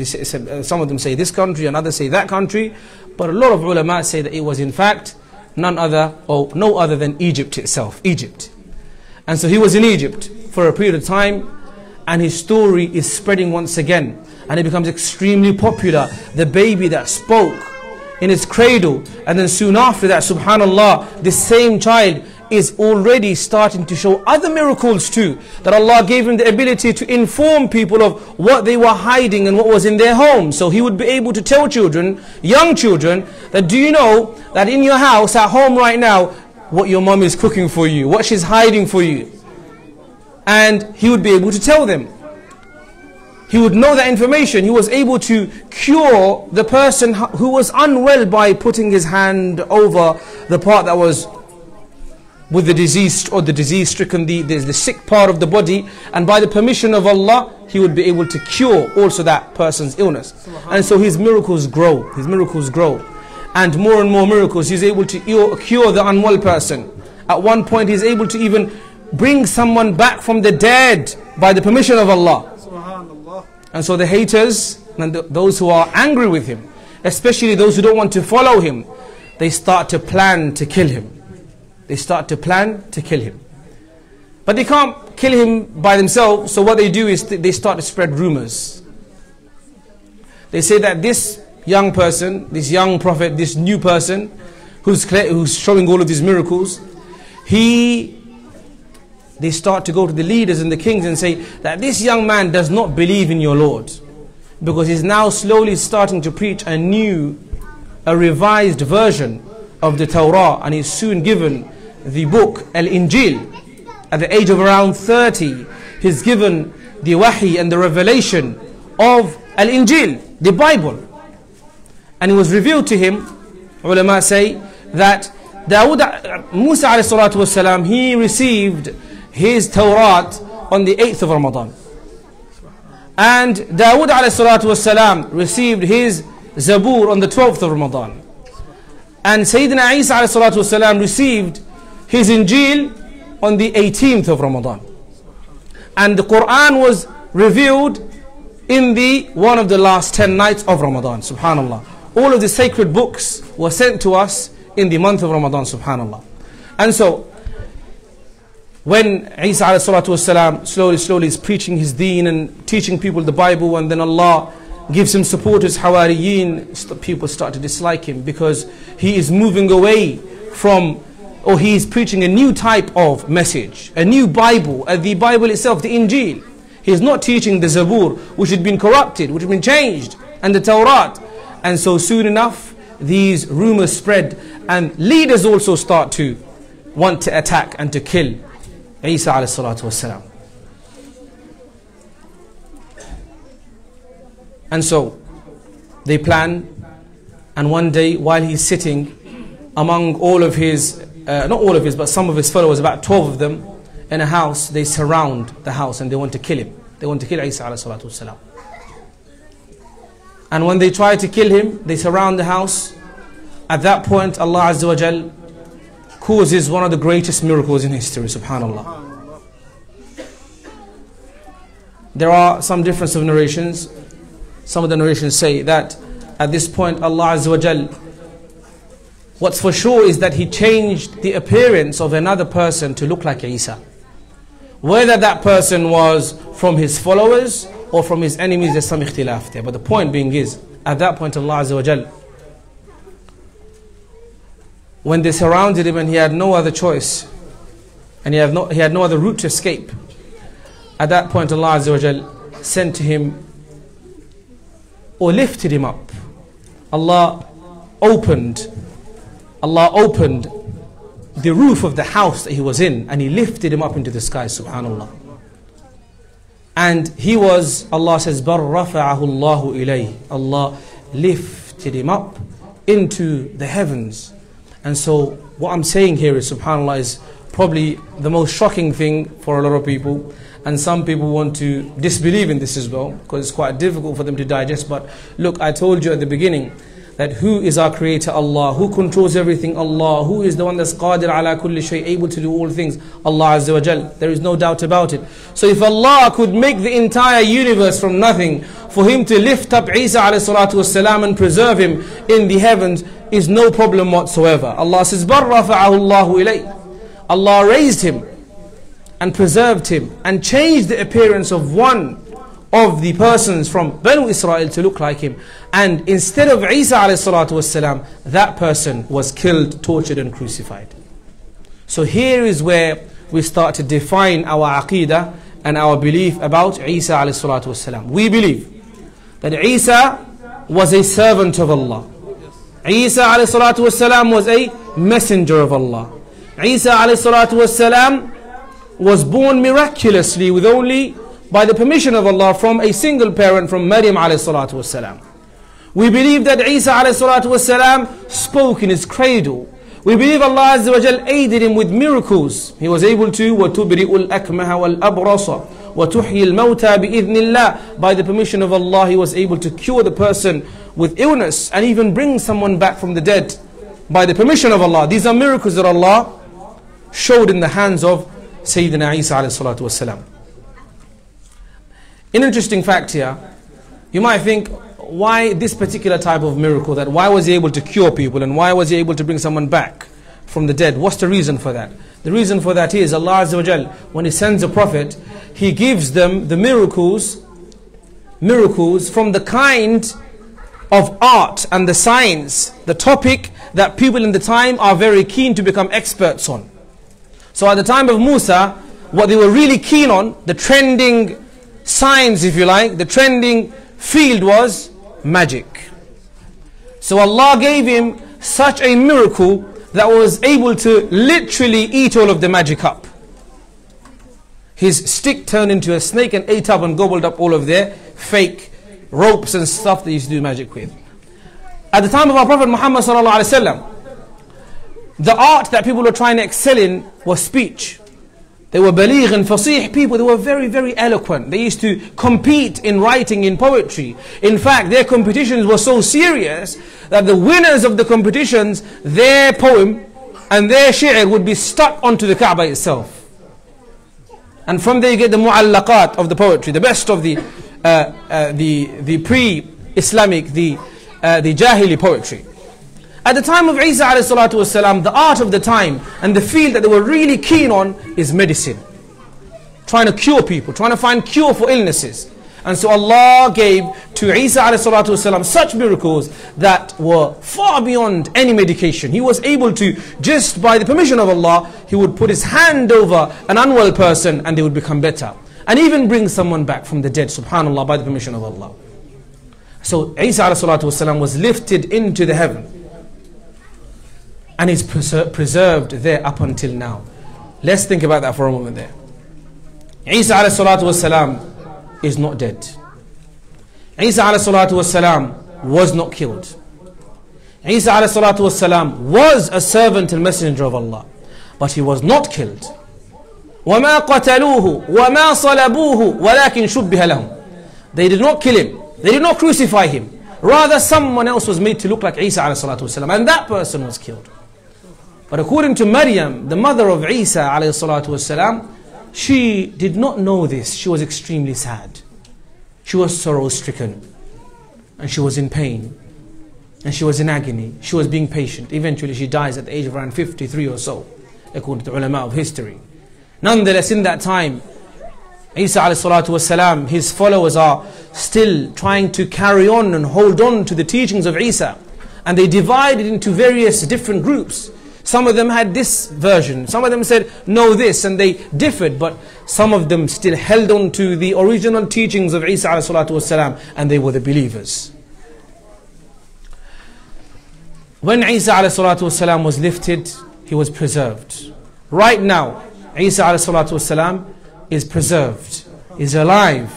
them say this country, and others say that country, but a lot of ulama say that it was in fact no other than Egypt itself, Egypt. And so he was in Egypt for a period of time, and his story is spreading once again, and it becomes extremely popular. The baby that spoke in his cradle, and then soon after that, subhanallah, this same child is already starting to show other miracles too, that Allah gave him the ability to inform people of what they were hiding and what was in their homes. So he would be able to tell children, young children, that, do you know that in your house at home right now, what your mom is cooking for you, what she's hiding for you? And he would be able to tell them. He would know that information. He was able to cure the person who was unwell by putting his hand over the part that was with the disease or the disease stricken, the sick part of the body, and by the permission of Allah he would be able to cure also that person's illness. And so his miracles grow, and more miracles. He's able to cure the unwell person. At one point he's able to even bring someone back from the dead by the permission of Allah. And so the haters and those who are angry with him, especially those who don't want to follow him, they start to plan to kill him. They start to plan to kill him. But they can't kill him by themselves, so what they do is they start to spread rumors. They say that this young person, this young prophet, this new person who's showing all of these miracles, they start to go to the leaders and the kings and say that this young man does not believe in your Lord, because he's now slowly starting to preach a revised version of the Torah, and he's soon given the book Al-Injil. At the age of around 30, he's given the wahi and the revelation of Al-Injil, the Bible. And it was revealed to him, ulama say, that Musa alayhi salatu wasalam, he received his Torah on the 8th of Ramadan. And Dawood alayhi salatu wasalam received his Zabur on the 12th of Ramadan. And Sayyidina Isa alayhi salatu wasalam received his Injil on the 18th of Ramadan. And the Quran was revealed in one of the last 10 nights of Ramadan. Subhanallah. All of the sacred books were sent to us in the month of Ramadan. Subhanallah. And so when Isa alayhi salatu wasalam slowly is preaching his deen and teaching people the Bible, and then Allah gives him supporters, Hawariyeen, people start to dislike him because he is moving away from, or he is preaching a new type of message, a new Bible, the Bible itself, the Injil. He is not teaching the Zabur, which had been corrupted, which had been changed, and the Tawrat. And so soon enough, these rumors spread, and leaders also start to want to attack and to kill Isa alayhi salatu wasalam. And so they plan, and one day while he's sitting among all of his, not all of his, but some of his followers, about 12 of them, in a house, they surround the house and they want to kill him. They want to kill Isa alayhi salatu wasalam. And when they try to kill him, they surround the house. At that point, Allah Azza wa Jal causes one of the greatest miracles in history, subhanallah. There are some difference of narrations. Some of the narrations say that at this point, Allah Azza wa Jal, what's for sure is that He changed the appearance of another person to look like Isa. Whether that person was from his followers or from his enemies, there's some ikhtilaf there. But the point being is, at that point Allah Azza wa Jal, when they surrounded him and he had no other choice, and he had no other route to escape, at that point Allah Azza wa Jal sent to him, or lifted him up. Allah opened the roof of the house that he was in, and He lifted him up into the sky, subhanallah. And he was, Allah says, بَرْ رَفَعَهُ اللَّهُ إِلَيْهِ, Allah lifted him up into the heavens. And so what I'm saying here is, subhanallah, is probably the most shocking thing for a lot of people. And some people want to disbelieve in this as well, because it's quite difficult for them to digest. But look, I told you at the beginning that who is our creator? Allah. Who controls everything? Allah. Who is the one that's qadir ala kulli shay, able to do all things? Allah Azza wa Jal. There is no doubt about it. So if Allah could make the entire universe from nothing, for Him to lift up Isa alayhi salatu wasalam and preserve him in the heavens is no problem whatsoever. Allah says, بَرْ رَفَعَهُ اللَّهُ إِلَيْهِ, Allah raised him and preserved him and changed the appearance of one of the persons from Banu Israel to look like him. And instead of Isa alayhi salatu wasalam, that person was killed, tortured and crucified. So here is where we start to define our aqidah and our belief about Isa alayhi salatu wasalam. We believe that Isa was a servant of Allah. Isa alayhi salatu wasalam was a messenger of Allah. Isa alayhi salatu wasalam was born miraculously with only by the permission of Allah from a single parent, from Maryam alayhi salatu wasalam. We believe that Isa alayhi salatu wasalam spoke in his cradle. We believe Allah Azza wa Jal aided him with miracles. He was able to وَتُبْرِئُ الْأَكْمَهَ وَالْأَبْرَصَ وَتُحْيِي الْمَوْتَى بِإِذْنِ اللَّهِ. By the permission of Allah, he was able to cure the person with illness and even bring someone back from the dead by the permission of Allah. These are miracles that Allah showed in the hands of Sayyidina Isa alayhi salatu wasalam. An interesting fact here, you might think, why this particular type of miracle? That why was he able to cure people and why was he able to bring someone back from the dead? What's the reason for that? The reason for that is Allah Azza wa Jal, when He sends a prophet, He gives them the miracles from the kind of art and the science, the topic that people in the time are very keen to become experts on. So at the time of Musa, what they were really keen on, the trending science, if you like, the trending field was magic. So Allah gave him such a miracle that was able to literally eat all of the magic up. His stick turned into a snake and ate up and gobbled up all of their fake ropes and stuff they used to do magic with. At the time of our Prophet Muhammad sallallahu alaihi wasallam, the art that people were trying to excel in was speech. They were baligh and fasih people. They were very, very eloquent. They used to compete in writing, in poetry. In fact, their competitions were so serious that the winners of the competitions, their poem and their shi'r would be stuck onto the Kaaba itself. And from there you get the mu'allaqat of the poetry, the best of the pre-Islamic, the Jahili poetry. At the time of Isa alayhi salatu wasalam, the art of the time and the field that they were really keen on is medicine. Trying to cure people, trying to find cure for illnesses. And so Allah gave to Isa alayhi salatu wasalam such miracles that were far beyond any medication. He was able to, just by the permission of Allah, he would put his hand over an unwell person and they would become better. And even bring someone back from the dead, subhanAllah, by the permission of Allah. So Isa alayhi salatu wasalam was lifted into the heaven. And is preserved there up until now. Let's think about that for a moment there. Isa alayhi salatu wasalam is not dead. Isa alayhi salatu wasalam was not killed. Isa alayhi salatu wasalam was a servant and messenger of Allah, but he was not killed. وَمَا قَتَلُوهُ وَمَا صَلَبُوهُ وَلَكِنْ شُبِّهَ لَهُمْ. They did not kill him. They did not crucify him. Rather, someone else was made to look like Isa alayhi salatu wasalam, and that person was killed. But according to Maryam, the mother of Isa alayhi salatu wasalam, she did not know this. She was extremely sad. She was sorrow-stricken. And she was in pain. And she was in agony. She was being patient. Eventually she dies at the age of around 53 or so, according to ulama of history. Nonetheless, in that time, Isa alayhi salatu wasalam, his followers are still trying to carry on and hold on to the teachings of Isa. And they divided into various different groups. Some of them had this version, some of them said no this, and they differed, but some of them still held on to the original teachings of Isa alayhi salatu wasalam, and they were the believers. When Isa alayhi salatu wasalam was lifted, he was preserved. Right now, Isa alayhi salatu wasalam is preserved, is alive,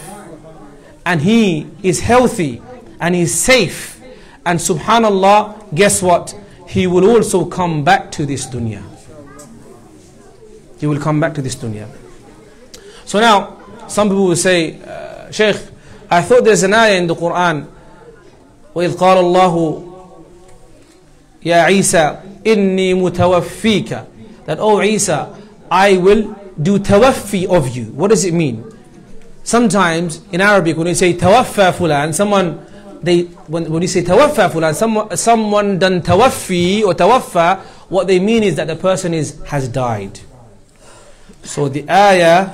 and he is healthy, and he is safe, and subhanallah, guess what? He will also come back to this dunya. He will come back to this dunya. So now, some people will say, Shaykh, I thought there's an ayah in the Quran, وَإِذْ قَالَ اللَّهُ يَا عِيسَى إِنِّي مُتَوَفِّيكَ. That, oh Isa, I will do tawaffi of you. What does it mean? Sometimes in Arabic, when you say tawaffa fulan, when you say tawaffa fulan, someone done tawaffi or tawaffa, what they mean is that the person has died. So the ayah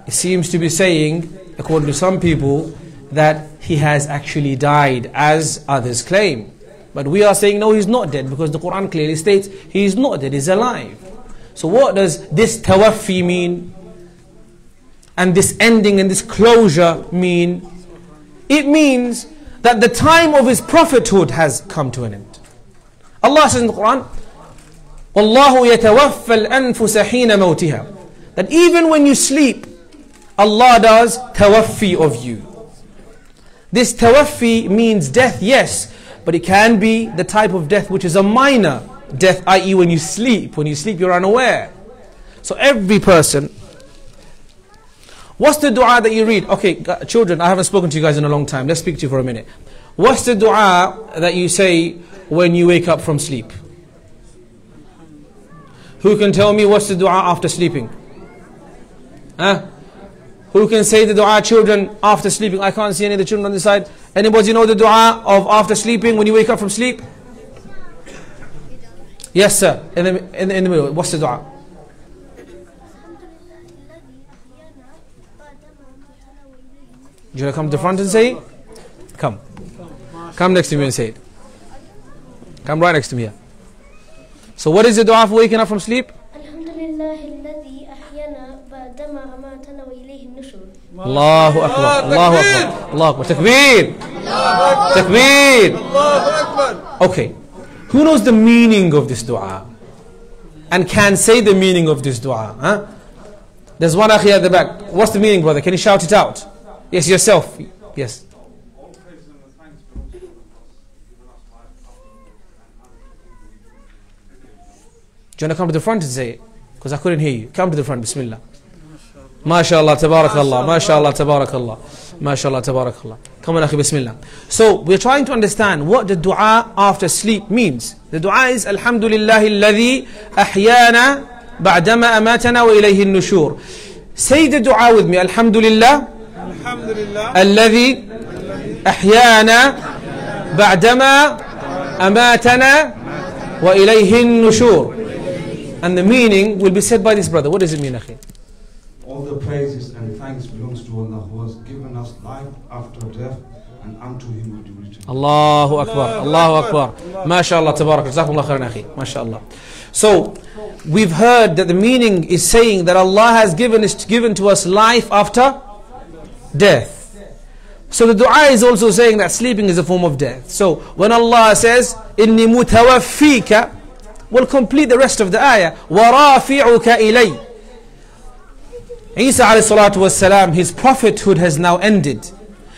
seems to be saying, according to some people, that he has actually died, as others claim. But we are saying no, he's not dead, because the Quran clearly states he is not dead, he's alive. So what does this tawaffi mean? And this ending and this closure mean? It means that the time of his prophethood has come to an end. Allah says in the Quran, وَاللَّهُ يَتَوَفَّى الْأَنفُسَ حِينَ مَوْتِهَا. That even when you sleep, Allah does tawaffi of you. This tawaffi means death, yes, but it can be the type of death which is a minor death, i.e. when you sleep. When you sleep, you're unaware. So every person, what's the dua that you read? Okay, children, I haven't spoken to you guys in a long time. Let's speak to you for a minute. What's the dua that you say when you wake up from sleep? Who can tell me what's the dua after sleeping? Huh? Who can say the dua, children, after sleeping? I can't see any of the children on this side. Anybody know the dua of after sleeping, when you wake up from sleep? Yes, sir. In the middle. What's the dua? Do you want to come to the front and say it? Come. Come next to me and say it. Come right next to me here. So what is the dua for waking up from sleep? Allahu Akbar, Allahu Akbar, Allahu Akbar. Takbir! Takbir! Okay. Who knows the meaning of this dua? And can say the meaning of this dua? Huh? There's one akhi at the back. What's the meaning, brother? Can you shout it out? Yes, yourself. Yes. Do you want to come to the front and say it? Because I couldn't hear you. Come to the front. Bismillah. MashaAllah, tabarakallah. MashaAllah, tabarakallah. MashaAllah, tabarakallah. Come on, akhi, bismillah. So, we're trying to understand what the dua after sleep means. The dua is, Alhamdulillahi alladhi ahyana ba'dama amatana wa ilayhi nushur. Say the dua with me. Alhamdulillah. Alhamdulillah. Alladhi ahyana ba'dama amatana wa ilayhi nushur. And the meaning will be said by this brother. What does it mean, akhi? All the praises and thanks belongs to Allah, who has given us life after death, and unto Him will be returned. Allahu Akbar, Allahu Akbar. MashaAllah, tabarak. Jazakumullah khairan, akhi. MashaAllah. So, we've heard that the meaning is saying that Allah has given to us life after death. So the dua is also saying that sleeping is a form of death. So when Allah says, Inni mutawaffika, we'll complete the rest of the ayah. وَرَافِعُكَ إِلَيْهِ. Isa alayhi salatu was salam, his prophethood has now ended.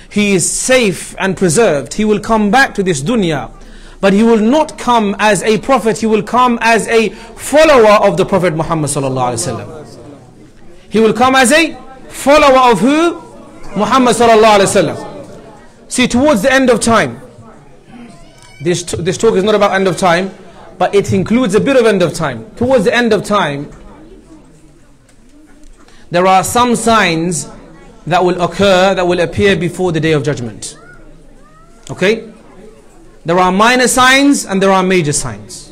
He is safe and preserved. He will come back to this dunya. But he will not come as a prophet. He will come as a follower of the Prophet Muhammad sallallahu alaihi wasallam. He will come as a follower of who? Muhammad sallallahu alaihi wasallam. See, towards the end of time, this talk is not about end of time, but it includes a bit of end of time. Towards the end of time, there are some signs that will occur, that will appear before the day of judgment. Okay? There are minor signs and there are major signs.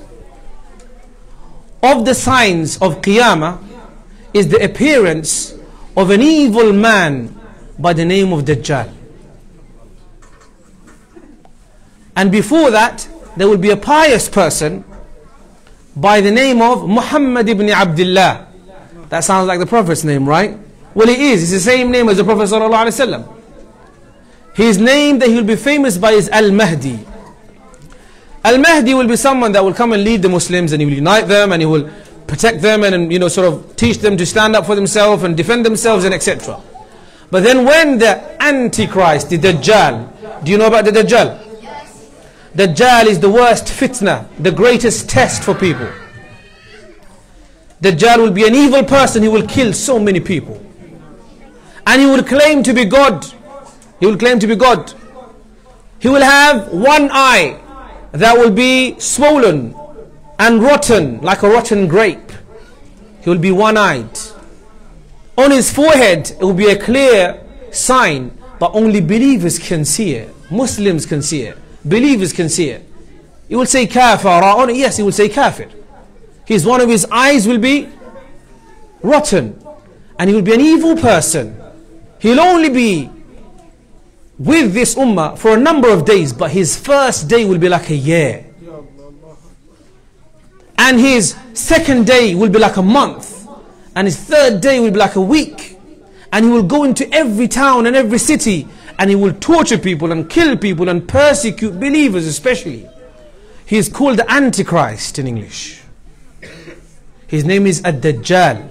Of the signs of Qiyamah is the appearance of an evil man by the name of Dajjal. And before that, there will be a pious person by the name of Muhammad ibn Abdullah. That sounds like the Prophet's name, right? Well, he is. It's the same name as the Prophet sallallahu alaihi wasallam. His name that he will be famous by is Al-Mahdi. Al-Mahdi will be someone that will come and lead the Muslims, and he will unite them, and he will protect them, and sort of teach them to stand up for themselves and defend themselves, and etc. But then when the Antichrist, the Dajjal, do you know about the Dajjal? Yes. Dajjal is the worst fitna, the greatest test for people. Dajjal will be an evil person. He will kill so many people. And he will claim to be God. He will claim to be God. He will have one eye that will be swollen and rotten like a rotten grape. He will be one-eyed. On his forehead it will be a clear sign, but only believers can see it. Muslims can see it. Believers can see it. He will say kafara on it. Yes, he will say kafir. One of his eyes will be rotten, and he will be an evil person. He'll only be with this ummah for a number of days, but his first day will be like a year, and his second day will be like a month, and his third day will be like a week. And he will go into every town and every city, and he will torture people and kill people and persecute believers especially. He is called the Antichrist in English. His name is Ad-Dajjal,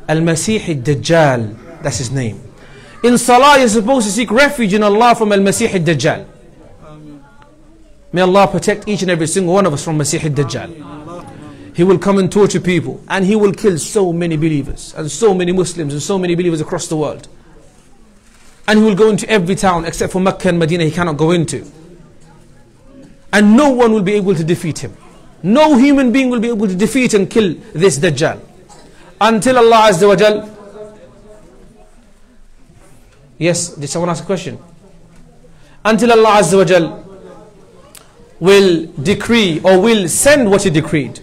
Al-Masih Ad-Dajjal. That's his name. In Salah, you're supposed to seek refuge in Allah from Al-Masih Ad-Dajjal. May Allah protect each and every single one of us from Masih Ad-Dajjal. He will come and torture people, and he will kill so many believers and so many Muslims and so many believers across the world. And he will go into every town except for Mecca and Medina he cannot go into. And no one will be able to defeat him. No human being will be able to defeat and kill this Dajjal. Until Allah Azza wa Jal. Yes, did someone ask a question? Until Allah Azza wa Jal will decree or will send what he decreed.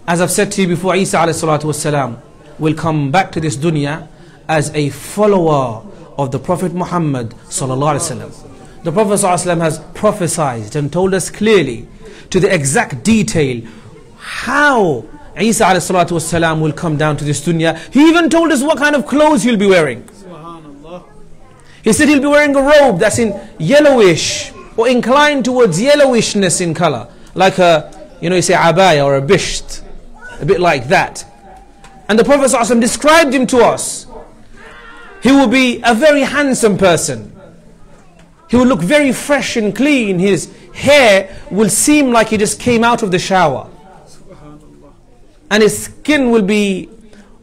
As I've said to you before, Isa alayhi salatu wasalam will come back to this dunya as a follower of the Prophet Muhammad sallallahu alaihi wasallam. The Prophet sallallahu alaihi wasallam has prophesied and told us clearly to the exact detail how Isa alayhi salatu wasalam will come down to this dunya. He even told us what kind of clothes he'll be wearing. He said he'll be wearing a robe that's in yellowish or inclined towards yellowishness in color, like a, you say abaya or a bisht, a bit like that. And the Prophet ﷺ described him to us. He will be a very handsome person. He will look very fresh and clean. His hair will seem like he just came out of the shower. And his skin will be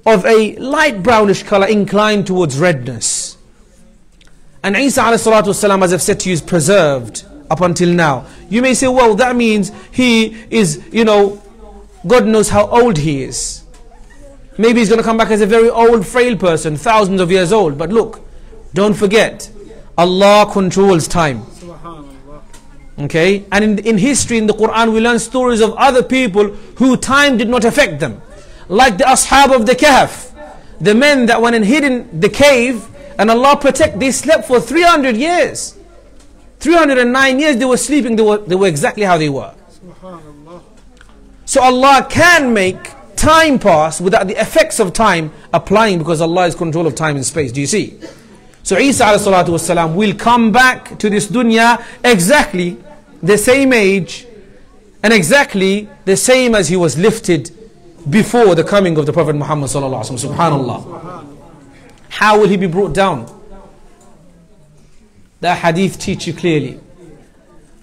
of a light brownish color inclined towards redness. And Isa ﷺ, as I've said to you, is preserved up until now. You may say, well, that means he is, God knows how old he is. Maybe he's going to come back as a very old, frail person, thousands of years old. But look, don't forget, Allah controls time. Okay? And in history, in the Quran, we learn stories of other people who time did not affect them. Like the Ashab of the Kahf, the men that went and hid in the cave, and Allah protect, they slept for 300 years. 309 years they were sleeping, they were exactly how they were. So Allah can make time pass without the effects of time applying, because Allah is control of time and space. Do you see? So Isa alayhi salatu wasalam will come back to this dunya exactly the same age and exactly the same as he was lifted before the coming of the Prophet Muhammad sallallahu alaihi wasallam. Subhanallah. How will he be brought down? The hadith teach you clearly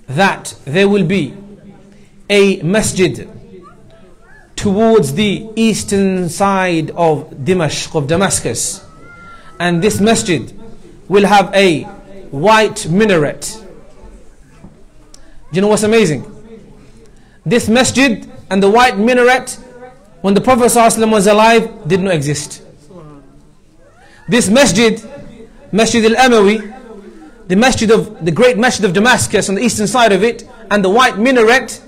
that there will be a masjid towards the eastern side of Dimashq, of Damascus, and this masjid will have a white minaret. Do you know what's amazing? This masjid and the white minaret, when the Prophet ﷺ was alive, did not exist. This masjid, Masjid Al-Amawi, the great Masjid of Damascus on the eastern side of it, and the white minaret,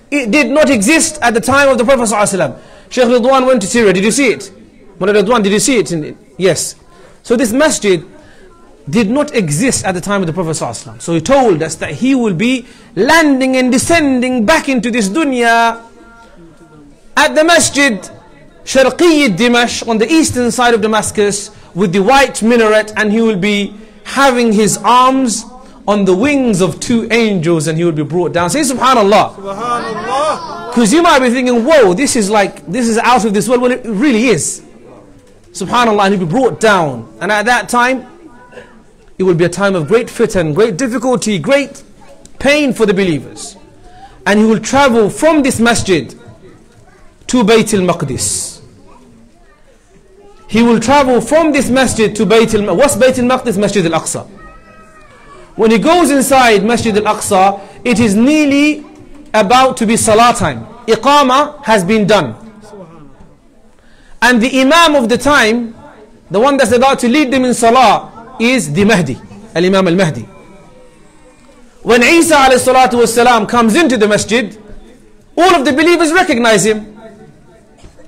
it did not exist at the time of the Prophet ﷺ. Shaykh Ridwan went to Syria. Did you see it? Ridwan, did you see it? Yes. So this masjid did not exist at the time of the Prophet ﷺ. So he told us that he will be landing and descending back into this dunya at the Masjid Sharqiyyi Dimashq on the eastern side of Damascus with the white minaret, and he will be having his arms on the wings of two angels, and he will be brought down. Say subhanallah. Subhanallah. Because you might be thinking, whoa, this is out of this world. Well, it really is. Subhanallah. And he'll be brought down, and at that time it will be a time of great fitan, great difficulty, great pain for the believers. And he will travel from this masjid to Bayt al-Maqdis. He will travel from this masjid to Bayt al-Maqdis. What's Bayt al-Maqdis? Masjid al-Aqsa. When he goes inside Masjid al-Aqsa, it is nearly about to be salah time. Iqama has been done. And the Imam of the time, the one that's about to lead them in salah, is the Mahdi, Al-Imam al-Mahdi. When Isa alayhi salatu wasalam comes into the masjid, all of the believers recognize him,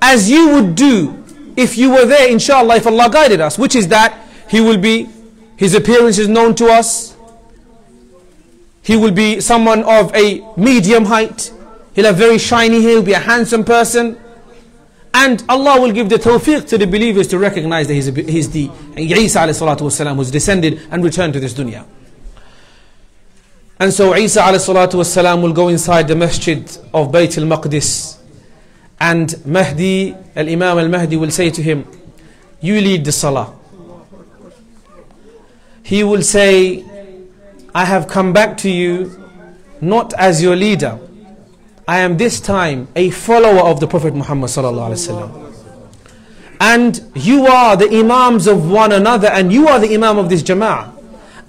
as you would do if you were there, inshallah, if Allah guided us, which is that he will be, his appearance is known to us, he will be someone of a medium height, he'll have very shiny hair, he'll be a handsome person, and Allah will give the tawfiq to the believers to recognize that he's the Isa alayhi salatu wasalam who's descended and returned to this dunya. And so Isa alayhi salatu wasalam will go inside the masjid of Bayt al-Maqdis, and Mahdi, Al-Imam al-Mahdi, will say to him, you lead the salah. He will say, I have come back to you not as your leader, I am this time a follower of the Prophet Muhammad sallallahu alaihi wasallam. And you are the imams of one another, and you are the imam of this jama'ah.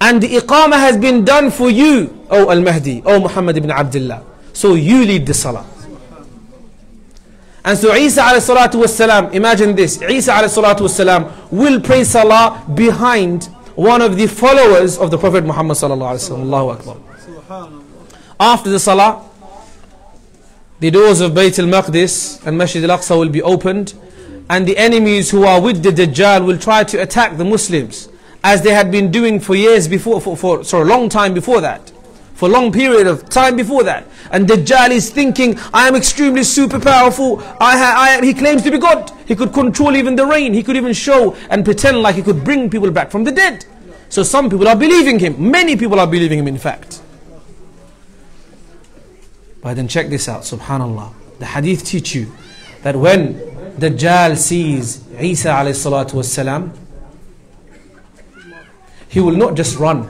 And the iqamah has been done for you, O Al-Mahdi, O Muhammad ibn Abdullah. So you lead the salah. And so Isa alayhi salatu wassalam, imagine this, Isa alayhi salatu wassalam will pray salah behind one of the followers of the Prophet Muhammad sallallahu alaihi wasallam. Allahu Akbar. After the salah, the doors of Bayt al-Maqdis and Masjid al-Aqsa will be opened, and the enemies who are with the Dajjal will try to attack the Muslims, as they had been doing for years before, for a long time before that, for a long period of time before that. And Dajjal is thinking, I am extremely super powerful, he claims to be God, he could control even the rain, he could even show and pretend like he could bring people back from the dead. So some people are believing him, many people are believing him in fact. But then check this out, subhanallah, the hadith teach you that when Dajjal sees Isa alayhi salatu wassalam, he will not just run.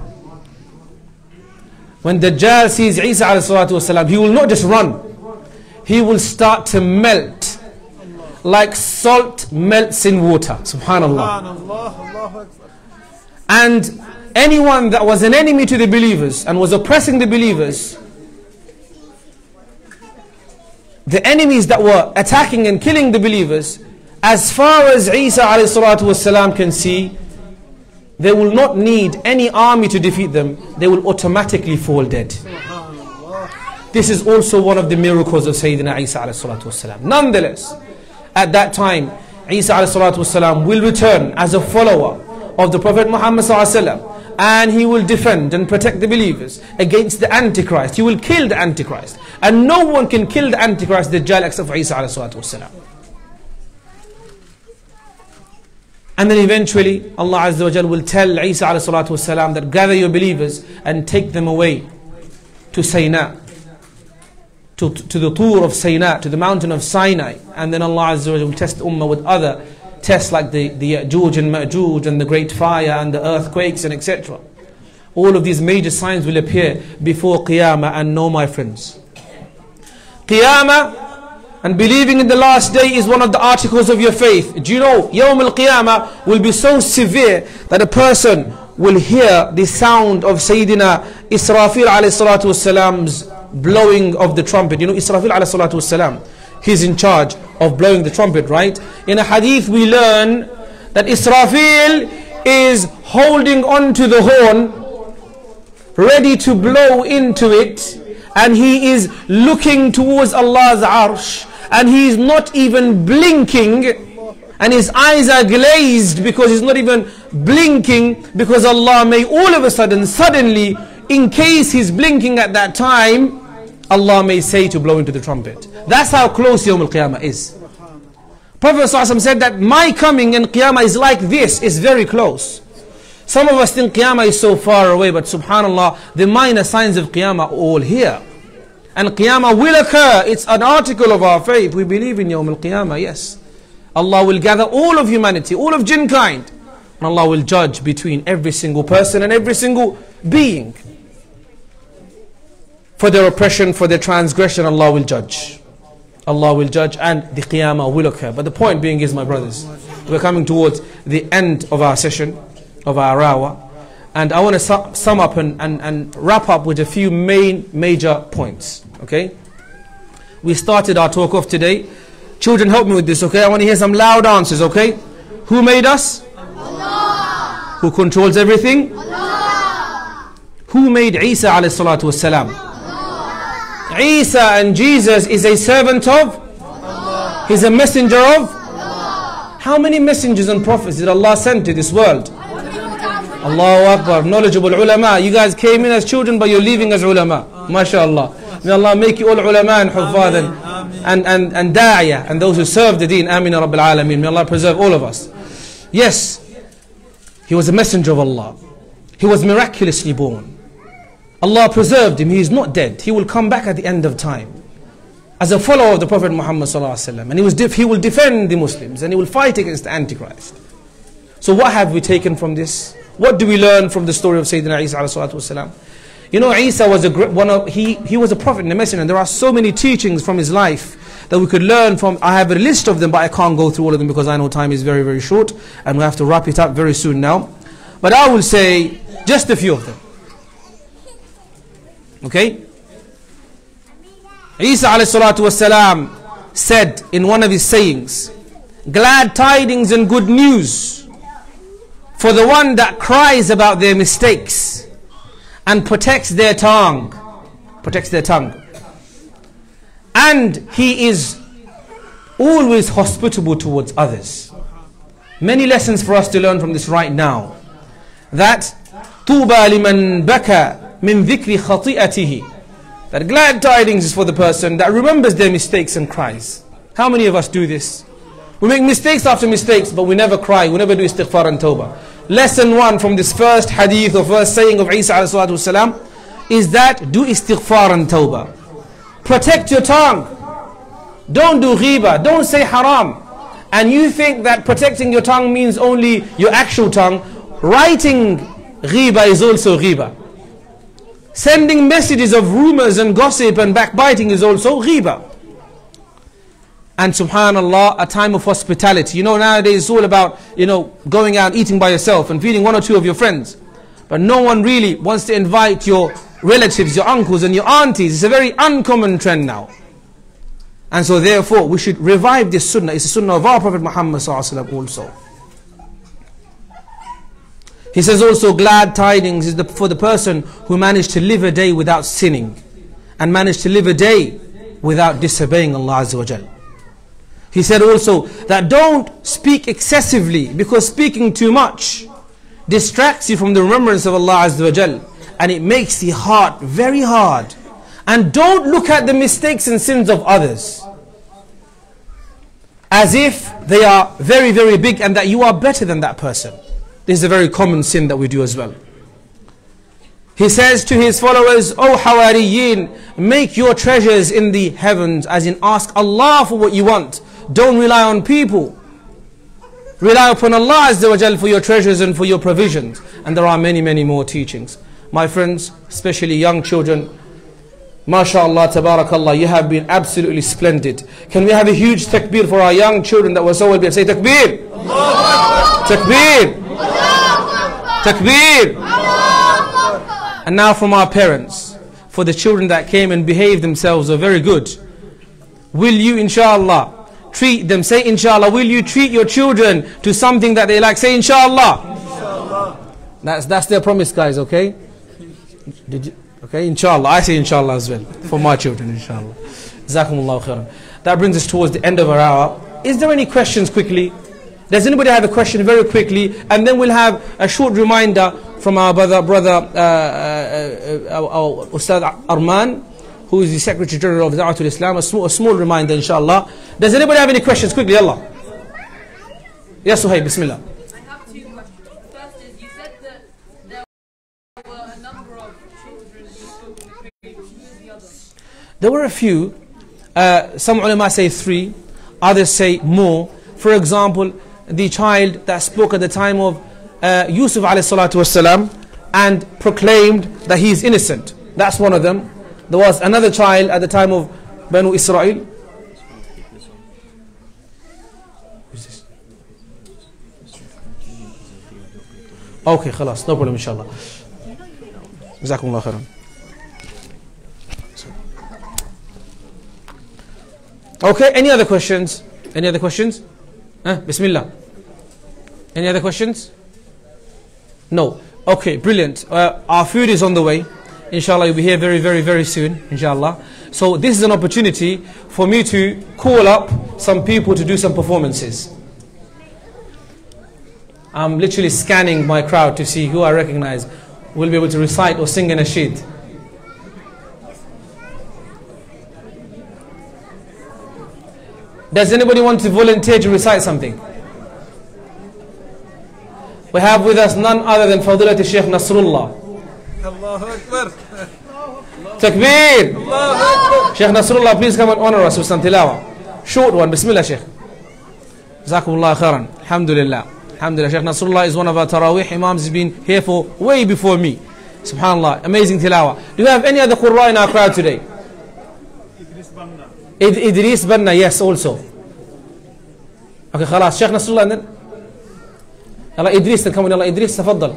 When Dajjal sees Isa alayhi salatu wasalam, he will not just run. He will start to melt like salt melts in water. Subhanallah. And anyone that was an enemy to the believers and was oppressing the believers, the enemies that were attacking and killing the believers, as far as Isa alayhi salatu wasalam can see, they will not need any army to defeat them. They will automatically fall dead. This is also one of the miracles of Sayyidina Isa alayhi salatu wasalam. Nonetheless, at that time, Isa alayhi salatu wasalam will return as a follower of the Prophet Muhammad sallallahu alaihi wasallam, and he will defend and protect the believers against the Antichrist. He will kill the Antichrist, and no one can kill the Antichrist, Dajjal, except for Isa alayhi salatu wasalam. And then eventually Allah Azza wa Jal will tell Isa alayhi salatu wasalam that gather your believers and take them away to Sinai, to the Tur of Sinai, to the mountain of Sinai. And then Allah Azza wa Jal will test the Ummah with other tests like the Ya'juj and Ma'juj and the great fire and the earthquakes and etc. All of these major signs will appear before Qiyamah. And no, my friends, Qiyamah and believing in the last day is one of the articles of your faith. Do you know, Yawm al-Qiyamah will be so severe that a person will hear the sound of Sayyidina Israfil alayhi salatu wasalam's blowing of the trumpet. You know, Israfil alayhi salatu wasalam, he's in charge of blowing the trumpet, right? In a hadith we learn that Israfil is holding on to the horn, ready to blow into it, and he is looking towards Allah's arsh, and he is not even blinking, and his eyes are glazed because he's not even blinking, because Allah may all of a sudden, suddenly, in case he's blinking at that time, Allah may say to blow into the trumpet. That's how close Yawm al-Qiyamah is. Prophet ﷺ said that my coming and Qiyamah is like this, is very close. Some of us think Qiyamah is so far away, but subhanallah, the minor signs of Qiyamah are all here. And Qiyamah will occur. It's an article of our faith. We believe in Yawm al-Qiyamah, yes. Allah will gather all of humanity, all of jinkind, and Allah will judge between every single person and every single being. For their oppression, for their transgression, Allah will judge. Allah will judge, and the Qiyamah will occur. But the point being is, my brothers, we're coming towards the end of our session, of our hour. And I want to sum up and wrap up with a few major points. Okay? We started our talk off today. Children, help me with this, okay? I want to hear some loud answers, okay? Who made us? Allah. Who controls everything? Allah. Who made Isa alayhi salatu wassalam? Allah. Isa and Jesus is a servant of Allah. He's a messenger of Allah. How many messengers and prophets did Allah send to this world? Allahu Akbar, knowledgeable ulama. You guys came in as children, but you're leaving as ulama. MashaAllah. May Allah make you all ulama and huffaz and da'iyah, and those who serve the deen. Ameen Rabbil Alameen. May Allah preserve all of us. Yes, he was a messenger of Allah. He was miraculously born. Allah preserved him. He is not dead. He will come back at the end of time as a follower of the Prophet Muhammad sallallahu alaihi wasallam, and he will defend the Muslims, and he will fight against the Antichrist. So what have we taken from this? What do we learn from the story of Sayyidina Isa alayhi salatu wasalam? You know, Isa was he was a prophet and a messenger, and there are so many teachings from his life that we could learn from. I have a list of them, but I can't go through all of them because I know time is very, very short, and we have to wrap it up very soon now. But I will say just a few of them. Okay? Isa alayhi salatu wasalam said in one of his sayings, glad tidings and good news for the one that cries about their mistakes and protects their tongue. Protects their tongue. And he is always hospitable towards others. Many lessons for us to learn from this right now. That طُوبَى لِمَنْ بَكَى مِنْ ذِكْرِ خَطِئَتِهِ. That glad tidings is for the person that remembers their mistakes and cries. How many of us do this? We make mistakes after mistakes, but we never cry, we never do istighfar and tawbah. Lesson 1 from this first hadith or first saying of Isa alayhi salatu wasalam is that do istighfar and tawbah. Protect your tongue. Don't do ghiba, don't say haram. And you think that protecting your tongue means only your actual tongue. Writing ghiba is also ghiba. Sending messages of rumors and gossip and backbiting is also ghiba. And subhanallah, a time of hospitality. You know, nowadays it's all about, going out eating by yourself and feeding one or two of your friends. But no one really wants to invite your relatives, your uncles and your aunties. It's a very uncommon trend now. And so therefore we should revive this sunnah. It's the sunnah of our Prophet Muhammad sallallahu alaihi wasallam also. He says also, glad tidings is for the person who managed to live a day without sinning and managed to live a day without disobeying Allah Azza wa Jal. He said also that don't speak excessively, because speaking too much distracts you from the remembrance of Allah Azza wa Jal, and it makes the heart very hard. And don't look at the mistakes and sins of others as if they are very, very big and that you are better than that person. This is a very common sin that we do as well. He says to his followers, O Hawariyin, make your treasures in the heavens, as in ask Allah for what you want. Don't rely on people. Rely upon Allah Azza wa Jal for your treasures and for your provisions. And there are many, many more teachings. My friends, especially young children, MashaAllah, Tabarakallah, you have been absolutely splendid. Can we have a huge takbir for our young children that were so well behaved? Say takbir! Takbir! Takbir! And now from our parents, for the children that came and behaved themselves are very good. Will you, inshallah, treat them? Say inshallah. Will you treat your children to something that they like? Say inshallah. That's their promise, guys, okay? Did you? Okay, inshallah. I say inshallah as well. For my children, inshallah. Jazakumullahu khairan. That brings us towards the end of our hour. Is there any questions quickly? Does anybody have a question very quickly? And then we'll have a short reminder from our brother Ustad Arman, who is the Secretary General of Da'watul Islam. A small reminder, inshallah. Does anybody have any questions quickly? Allah. Yes, Suhaib, bismillah. I have two questions. First is, you said that there were a number of children who spoke in the creed. Who was the other? There were a few. Some ulama say 3, others say more. For example, the child that spoke at the time of Yusuf alayhi salatu wasalam and proclaimed that he is innocent. That's one of them. There was another child at the time of Banu Israel. Who's this? Okay, khalas, no problem, inshallah. Jazakumullah khairan. Okay, any other questions? Any other questions? Bismillah. Any other questions? No. Okay, brilliant. Our food is on the way. Inshallah, you'll be here very, very, very soon. Inshallah. So this is an opportunity for me to call up some people to do some performances. I'm literally scanning my crowd to see who I recognize will be able to recite or sing a nasheed. Does anybody want to volunteer to recite something? We have with us none other than Fadilat Shaykh Nasrullah. Allahu Akbar. Takbir. Shaykh Nasrullah, please come and honor us with some tilawa. Short one. Bismillah, Shaykh. Jazakumullah khairan. Alhamdulillah. Alhamdulillah. Shaykh Nasrullah is one of our Taraweeh Imams. He's been here for way before me. Subhanallah, amazing tilawa. Do you have any other Qurra in our crowd today? Idris Banna, yes, also. Okay, خلاص, Shaykh Nasrullah then. Allah Idris, then come on, Allah Idris, tafaddal.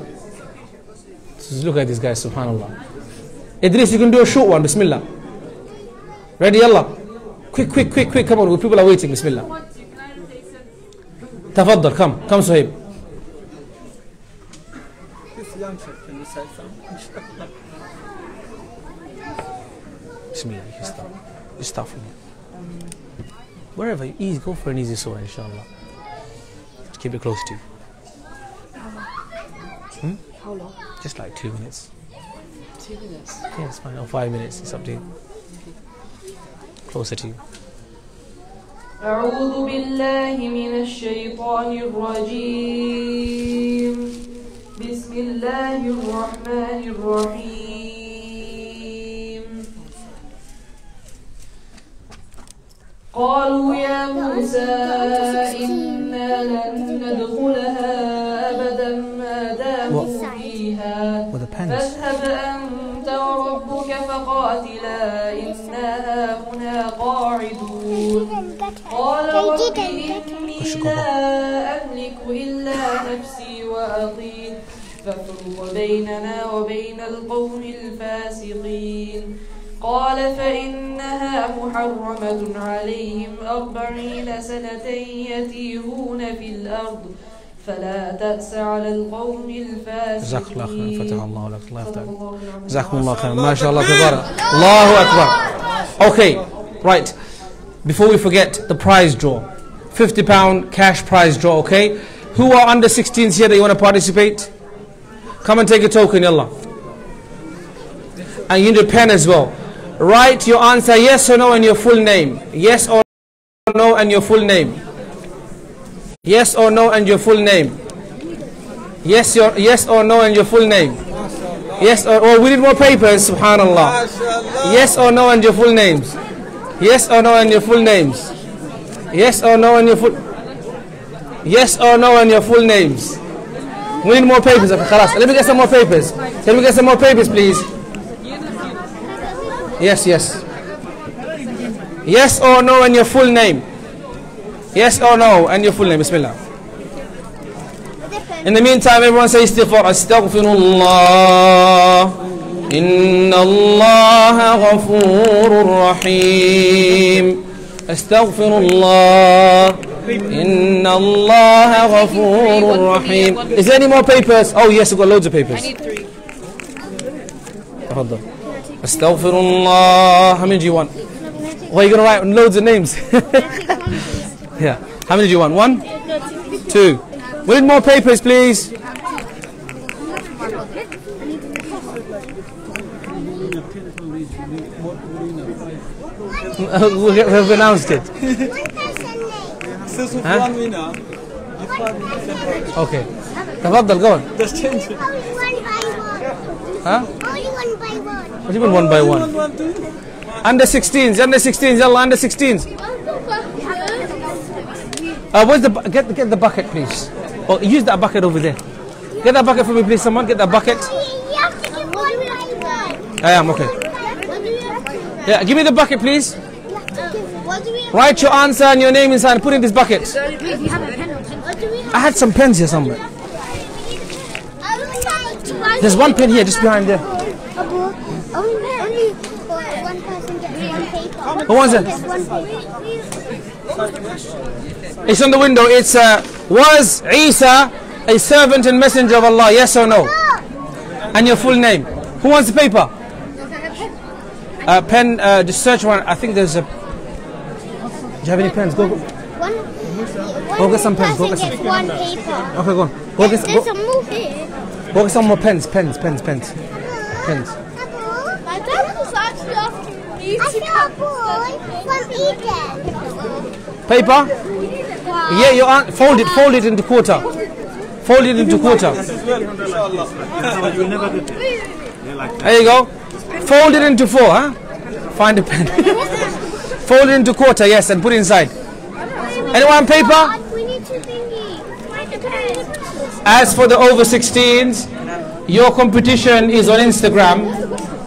Look at this guy, subhanallah. Idris, you can do a short one, bismillah. Ready, Allah? Quick, quick, quick, quick, come on, people are waiting, bismillah. Tafaddal, come Suhaib. This young chap, can you say something? Bismillah, you can start. You start from here. Wherever, easy, go for an easy surah, inshallah. Keep it close to you. How long? Just like 2 minutes. 2 minutes. Yeah, it's fine. Or 5 minutes, it's up to you. Closer to you. أعوذ بالله من الشيطان الرجيم بسم الله الرحمن الرحيم قالوا يا موسى إنا لن ندخلها أبدا ما داموا فيها فاذهب أنت وربك فقاتلا إنا هنا قاعدون قال رب إني لا أملك إلا نفسي وأخي فافرق بيننا وبين القوم الفاسقين قال فإنها محرمة عليهم 40 سنة يتيهون في الأرض فلا تأس على القوم الفاسقين. جزاك الله خيرا فتح الله لك الله يفتح جزاكم الله خيرا ما شاء الله تبارك الله أكبر. Okay, right, before we forget the prize draw, £50 cash prize draw. Okay, who are under 16s here that you want to participate? Come and take a token, yallah. And you need a pen as well. Write your answer yes or no and your full name. Yes or no and your full name. Yes or no and your full name. Yes or no and your full name. Yes or we need more papers, subhanallah. Yes or no and your full names. Yes or no and your full names. Yes or no and your full. Yes or no and your full names. We need more papers. Let me get some more papers. Can we get some more papers, please? Yes, yes. Yes or no and your full name. Yes or no and your full name. Bismillah. In the meantime, everyone say istighfar. Astaghfirullah. Inna Allah ghafurur rahim. Astaghfirullah. Inna Allah ghafurur rahim. Is there any more papers? Oh yes, we've got loads of papers. I need 3. Hold on. Astaghfirullah. How many do you want? Well, you're going to write loads of names. Yeah. How many do you want? 1? 2. We need more papers, please. We've announced it. Huh? Okay. Tafaddal, go on. Just change it. Huh? Only 1 by 1. What do you mean 1 by 1? Under 16s, under 16s, yalla, under 16s. Where's the get the bucket, please? Oh, use that bucket over there. Get that bucket for me, please. Someone get that bucket. You have to give 1 by 1. I am okay. Yeah, give me the bucket, please. What do we have? Write your answer and your name inside and put in this bucket. I had some pens here somewhere. There's 1 pen here, just behind there. Only 1 person gets 1 paper. Who wants it? Gets 1 paper. It's on the window. It's was Eesa a servant and messenger of Allah? Yes or no? And your full name. Who wants the paper? Pen. Just search one. I think there's a. Do you have any pens? Go. Go get some pens. Go get some. 1 paper. Okay, go on. Go get. There's some more here. Go get some more pens. Pens. My dad was actually after me. I saw a boy from Eden. Paper? Yeah, your aunt. Fold it into quarter. Fold it into quarter. There you go. Fold it into 4, huh? Find a pen. Fold it into quarter, yes, and put it inside. Anyone paper? We need to thingy. Find a pen. As for the over 16s, your competition is on Instagram.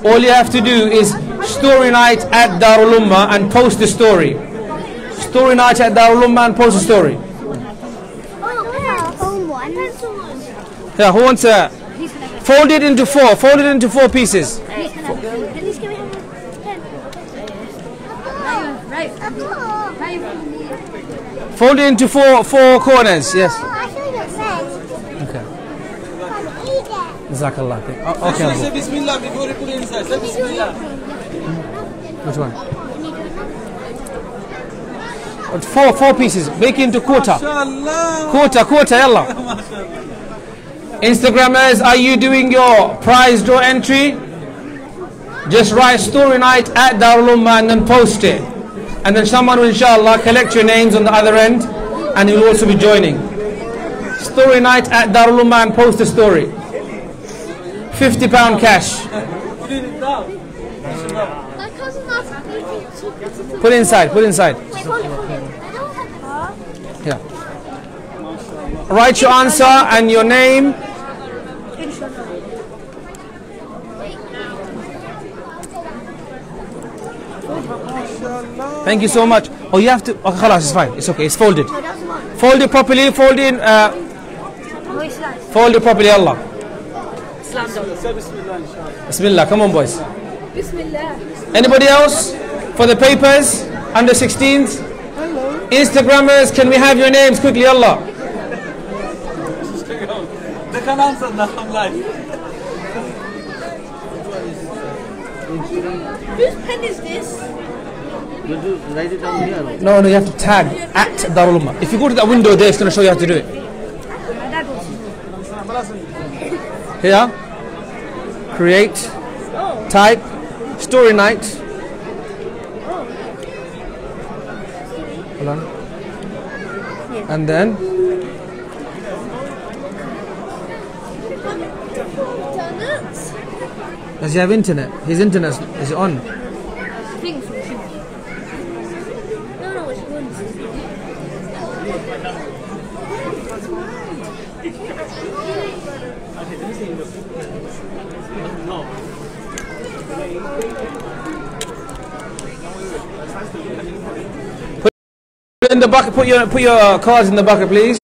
All you have to do is story night at Darul Ummah and post the story. Story night at Darul Ummah and post the story. Yeah, who wants a? Fold it into four. Fold it into four pieces. Fold it into four corners. Yes. Okay. Jazakallah. Okay. Say Bismillah before you put it inside. Say Bismillah. Which one? Four pieces. Make it into quarter. Quarter, yalla. Instagrammers, are you doing your prize draw entry? Just write story night at Darul Ummah and then post it. And then someone will inshallah collect your names on the other end and you'll also be joining. Story night at Darul Ummah and post a story. £50 cash. Put it inside, put it inside. Yeah. Write your answer and your name. Thank you so much. Oh, you have to. Okay, khalas, it's fine. It's okay. It's folded. Fold it properly. Fold it properly. Allah. Bismillah. Come on, boys. Bismillah. Anybody else for the papers? Under 16s. Instagrammers, can we have your names quickly? Allah. They can answer now. I'm live. Whose pen is this? Write it down here. No, you have to tag at Darul Ummah. If you go to that window there, it's going to show you how to do it. Here, create, type, story night. Hold on. And then does he have internet? His internet is on. Put in the bucket. Put your cards in the bucket, please.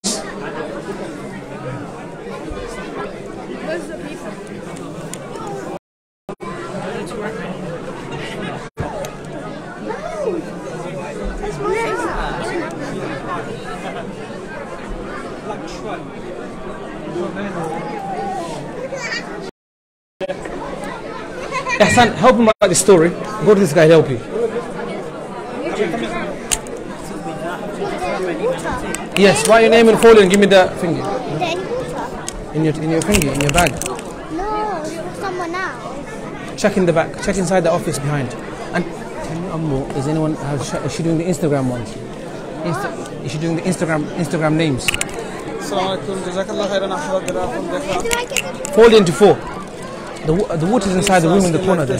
Hassan, help him write the story. Go to this guy, help you. Yes, write your name and folder and give me the finger. In your finger, in your bag. No, someone else. Check in the back. Check inside the office behind. And tell me, Ammo, is anyone? Is she doing the Instagram ones? Is she doing the Instagram names? Fold into four. The water's inside the room in the corner there.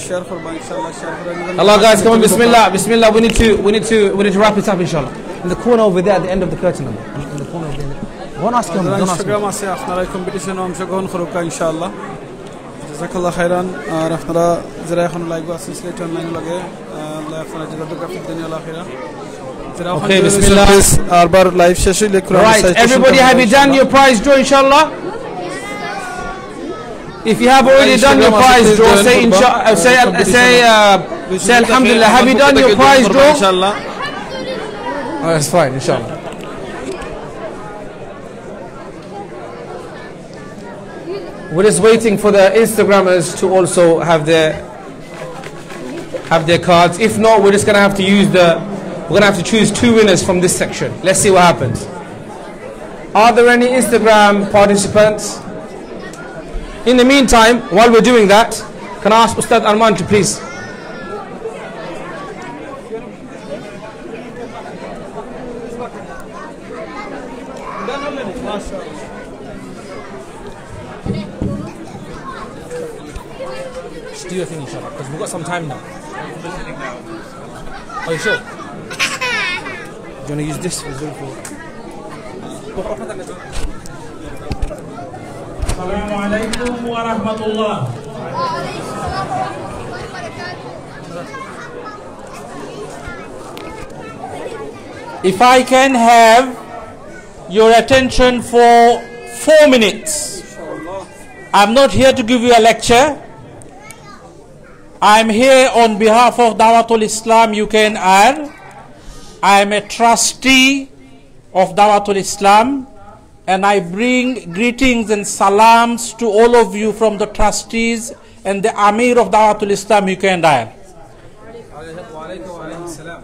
Allah, guys, come on, Bismillah, Bismillah. We need to wrap it up, inshallah. In the corner over there, at the end of the curtain. In the corner over there. Don't ask him. Don't ask him. competition ومشغون خروجك إن شاء الله. جزاك الله خيرا. رحنا زراعة خنولاي قاسم سليت أونلاين لقى. الله يغفر جزاك في الدنيا والآخرة. Okay, Bismillah. أربعة live session. Right, everybody, have you done your prize draw, inshallah? If you have already done your prize draw, say Alhamdulillah. Have you done your prize draw? Oh, that's fine, inshallah. We're just waiting for the Instagrammers to also have their cards. If not, we're just gonna have to choose two winners from this section. Let's see what happens. Are there any Instagram participants? In the meantime, while we're doing that, can I ask Ustad Arman to please? Just do your thing, inshallah, because we've got some time now. Are you sure? Do you want to use this as well for? alaikum wa rahmatullah. If I can have your attention for 4 minutes. I'm not here to give you a lecture. I'm here on behalf of Dawatul Islam UKNR. I'm a trustee of Dawatul Islam, and I bring greetings and salams to all of you from the trustees and the Amir of Dawatul Islam UKNR.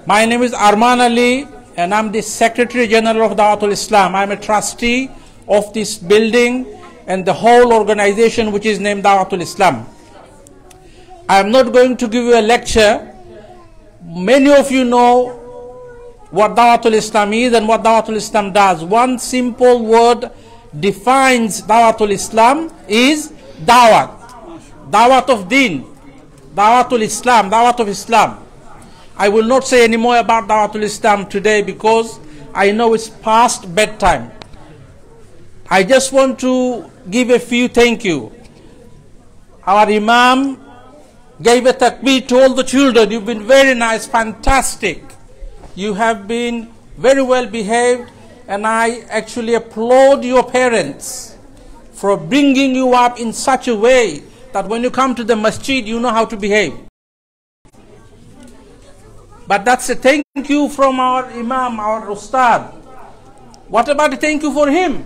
My name is Arman Ali, and I'm the Secretary General of Dawatul Islam. I'm a trustee of this building and the whole organization which is named Dawatul Islam. I'm not going to give you a lecture. Many of you know what Dawatul Islam is and what Dawatul Islam does. One simple word defines Dawatul Islam is Dawat. Dawat of Deen. Dawatul Islam. Dawat of Islam. I will not say any more about Dawatul Islam today because I know it's past bedtime. I just want to give a few thank you. Our Imam gave a takbir to all the children. You've been very nice, fantastic. You have been very well behaved, and I actually applaud your parents for bringing you up in such a way that when you come to the masjid, you know how to behave. But that's a thank you from our Imam, our Ustad. What about a thank you for him?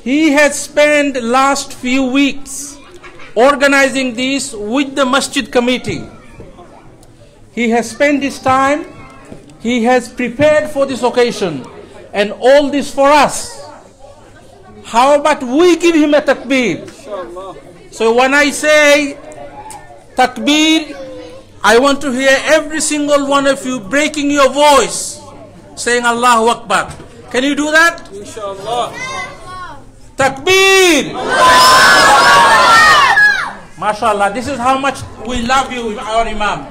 He has spent the last few weeks organizing this with the Masjid committee. He has spent his time, he has prepared for this occasion, and all this for us. How about we give him a takbir? So when I say takbir, I want to hear every single one of you breaking your voice, saying Allahu Akbar. Can you do that? Inshallah. Takbir! MashaAllah, this is how much we love you, our Imam.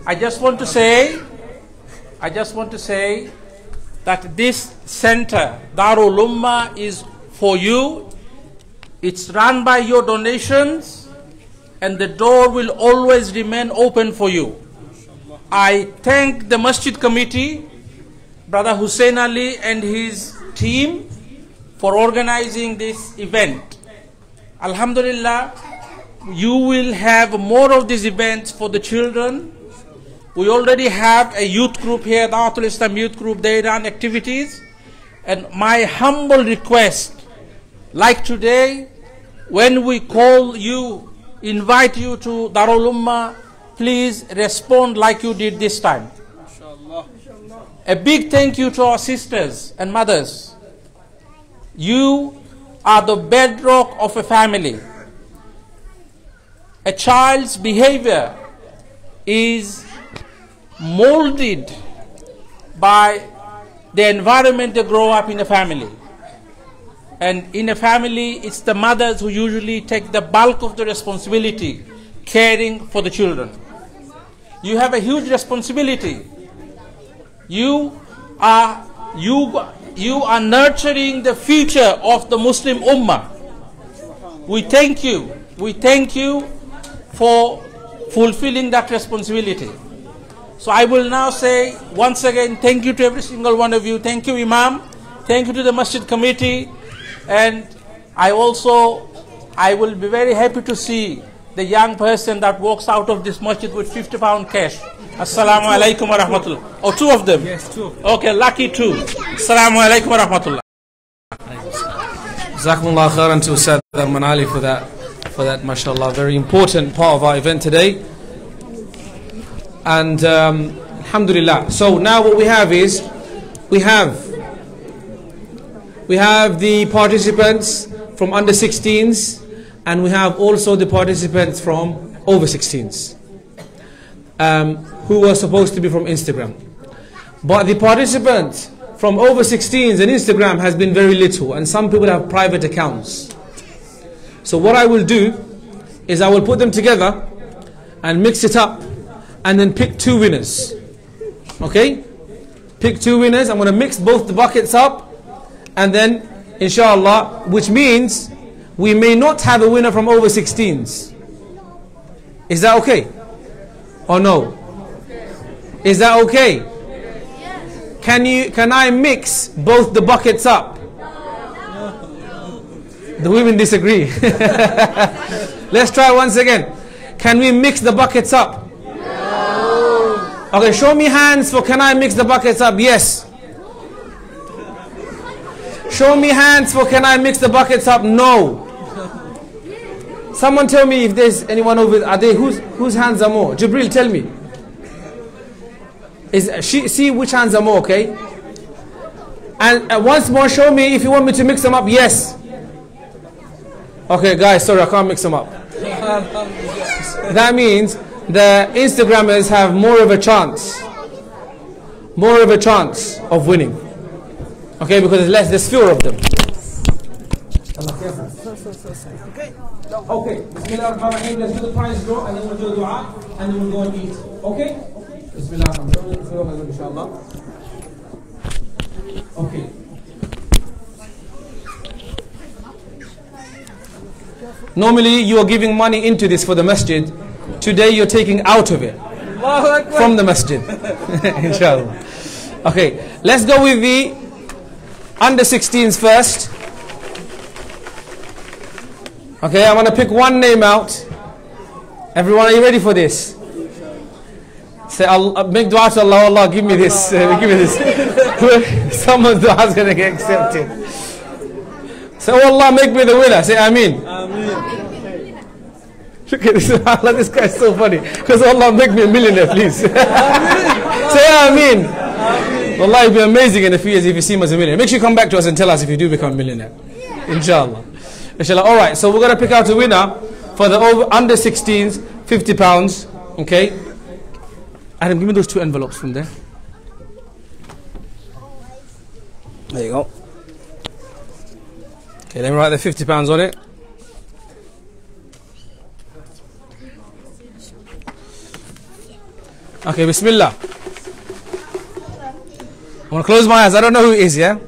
I just want to say that this center, Darul Ummah, is for you. It's run by your donations, and the door will always remain open for you. I thank the Masjid committee, Brother Hussein Ali and his team, for organizing this event. Alhamdulillah, you will have more of these events for the children. We already have a youth group here, Dawatul Islam youth group. They run activities. And my humble request, like today, when we call you, invite you to Darul Ummah, please respond like you did this time. A big thank you to our sisters and mothers. You are the bedrock of a family. A child's behavior is molded by the environment they grow up in a family. And in a family, it's the mothers who usually take the bulk of the responsibility, caring for the children. You have a huge responsibility. You are nurturing the future of the Muslim Ummah. We thank you. We thank you for fulfilling that responsibility. So I will now say once again, thank you to every single one of you. Thank you, Imam. Thank you to the Masjid committee. And I will be very happy to see the young person that walks out of this masjid with £50 cash. Assalamu alaikum wa rahmatullah. Oh, two of them? Yes, two. Okay, lucky two. Assalamu alaikum wa rahmatullah. Jazakumullah khairan to Ustad Arman Ali for that, mashallah, very important part of our event today. And alhamdulillah. So now what we have is, we have the participants from under 16s, and we have also the participants from over 16s, who were supposed to be from Instagram. But the participants from over 16s and Instagram has been very little, and some people have private accounts. So what I will do is I will put them together and mix it up, and then pick two winners. Okay? Pick two winners. I'm going to mix both the buckets up, and then inshallah, which means we may not have a winner from over 16s. Is that okay? Or no? Is that okay? Can I mix both the buckets up? The women disagree. Let's try once again. Can we mix the buckets up? Okay, show me hands for can I mix the buckets up? Yes. Show me hands for can I mix the buckets up? No. Someone tell me if there's anyone over. Are they whose hands are more? Jibril, tell me. See which hands are more, okay? And once more, show me if you want me to mix them up. Yes. Okay, guys, sorry, I can't mix them up. That means the Instagrammers have more of a chance. More of a chance of winning. Okay, because there's fewer of them. Okay, Bismillahirrahmanirrahim. Let's do the prize draw and then we'll do the dua and then we'll go and eat. Okay? Bismillahirrahmanirrahim. Inshallah. Okay. Normally you are giving money into this for the masjid. Today you're taking out of it from the masjid. Inshallah. Okay, let's go with the under 16s first. Okay, I'm going to pick one name out. Everyone, are you ready for this? Say, make dua to Allah, Allah, give me this. Give me this. Someone's dua is going to get accepted. Say, oh Allah, make me the winner. Say, Ameen. Look at this. Allah, this guy's so funny. Because Allah, make me a millionaire, please. Say, Ameen. Wallah, it'll be amazing in a few years if you see him as a millionaire. Make sure you come back to us and tell us if you do become a millionaire. Inshallah. Inshallah. Alright, so we're going to pick out a winner for the under 16s, £50. Okay. Adam, give me those 2 envelopes from there. There you go. Okay, let me write the £50 on it. Okay, Bismillah. I'm going to close my eyes. I don't know who it is, yeah?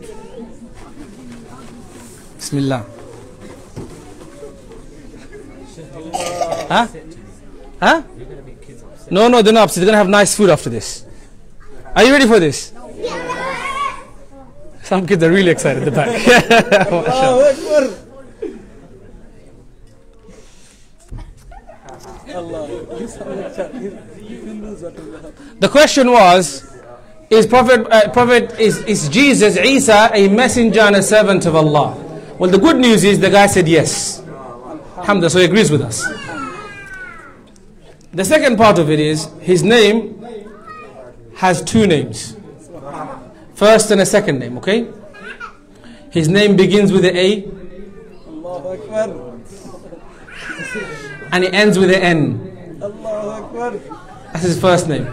Bismillah. Huh? Huh? No, they're not upset. They're going to have nice food after this. Are you ready for this? Some kids are really excited at the back. The question was, is Jesus, Isa, a messenger and a servant of Allah? Well, the good news is the guy said yes. Alhamdulillah, so he agrees with us. The second part of it is, his name has 2 names. First and a second name, okay? His name begins with an A. And it ends with an N. That's his first name.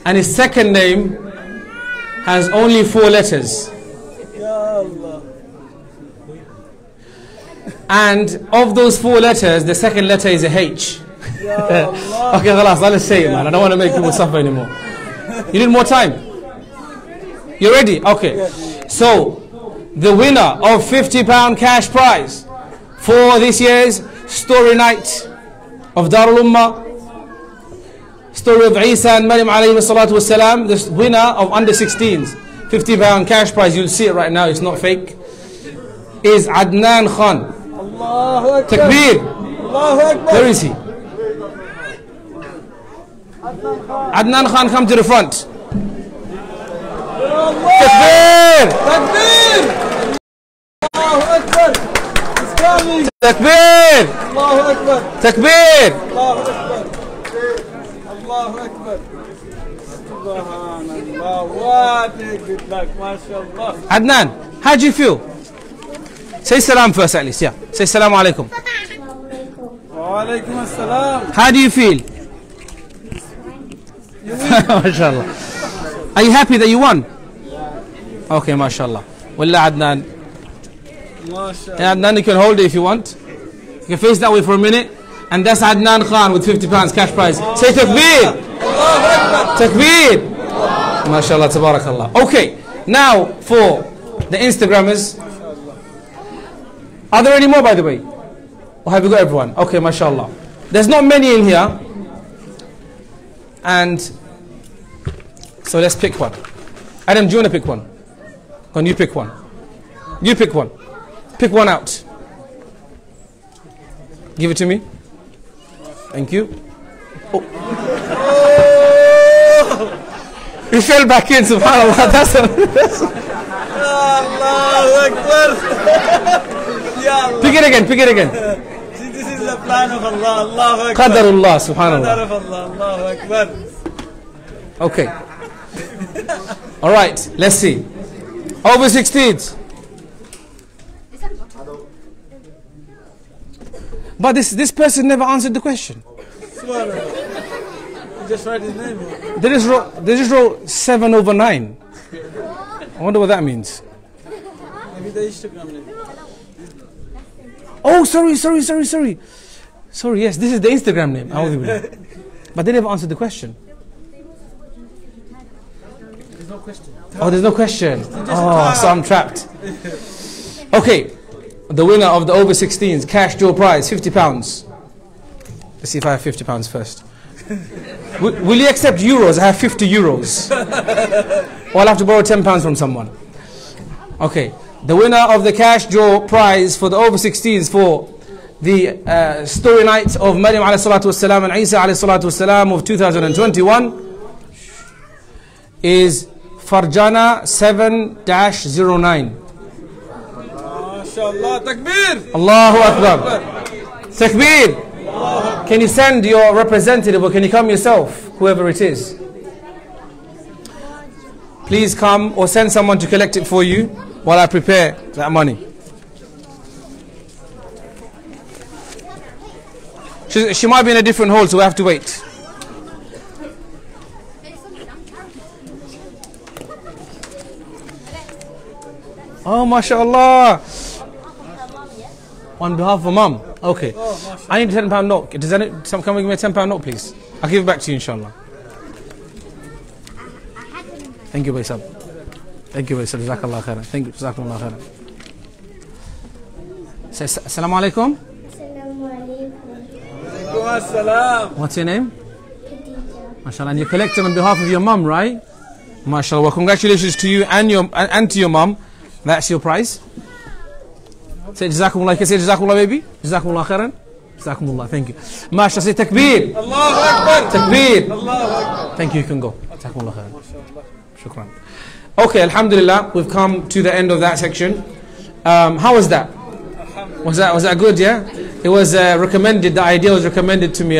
And his second name has only 4 letters. And of those 4 letters, the second letter is a H. Okay, khalas, let's say it, man. I don't want to make people suffer anymore. You need more time? You ready? Okay. So, the winner of £50 cash prize for this year's story night of Darul Ummah, story of Eesa and Maryam alayhi salatu wasalam, the winner of under 16s, £50 cash prize, you'll see it right now, it's not fake, is Adnan Khan. Takbir. Where is he? Adnan Khan, come to the front. Takbir! Takbir! Allahu Akbar! It's coming! Takbir! Allahu Akbar! Takbir! Allahu Akbar! Allahu Akbar! Subhanallah! What a good luck, mashallah! Adnan, how do you feel? Say salam first at least, yeah. Say salam alaikum. Wa alaikum assalam. How do you feel? MashaAllah. Are you happy that you won? Okay, mashallah. Wallah, Adnan. Yeah, Adnan, you can hold it if you want. You can face that way for a minute. And that's Adnan Khan with £50 cash prize. Say takbir. Takbir. MashaAllah, tabarakallah. Okay, now for The Instagrammers. Are there any more, by the way? Or have you got everyone? Okay, mashallah. There's not many in here. And so let's pick one. Adam, do you want to pick one? Can you pick one? You pick one. Pick one out. Give it to me. Thank you. Oh. He fell back in, subhanAllah. That's Pick it again, pick it again. This is the plan of Allah. Allahu Akbar. Qadarullah, subhanAllah. Qadar of Allah. Allahu Akbar. Okay. All right, let's see. Over 16s. But this person never answered the question. Just write his name. They just wrote 7 over 9. I wonder what that means. Maybe the Instagram name. Oh, sorry. Sorry, yes, this is the Instagram name. But they never answered the question. There's no question. Oh, there's no question. Oh, so I'm trapped. Okay, the winner of the over 16s cash draw prize, £50. Let's see if I have £50 first. Will you accept euros? I have 50 euros. Or I'll have to borrow £10 from someone. Okay, the winner of the cash draw prize for the over 16s for the story night of Maryam alayhi salatu wassalam and Eesa alayhi salatu wassalam of 2021 is Farjana 7-09. MashaAllah. Takbir. Allahu Akbar. Takbir. Can you send your representative or can you come yourself, whoever it is? Please come or send someone to collect it for you while I prepare that money. She might be in a different hall, so we have to wait. Oh, mashallah. On behalf of mum. Okay. I need a £10 note. Does someone come give me a £10 note, please? I'll give it back to you, inshallah. Thank you, Baisab. Thank you, Baisab. Jazakallah khairan. Thank you. Jazakallah khairan. Say assalamu alaikum. What's your name? MashaAllah. And you're collecting on behalf of your mum, right? MashaAllah. Well, congratulations to you and to your mum. That's your prize. Say Jazakumullah. Say Jazakumullah, baby. Jazakumullah khairan. Jazakumullah. Thank you. MashaAllah. Say Takbir. Allahu Akbar. Takbir. Allahu Akbar. Thank you. You can go. Jazakumullah khairan. Shukran. Okay, alhamdulillah. We've come to the end of that section. How was that? Was that good? Yeah. It was recommended. The idea was recommended to me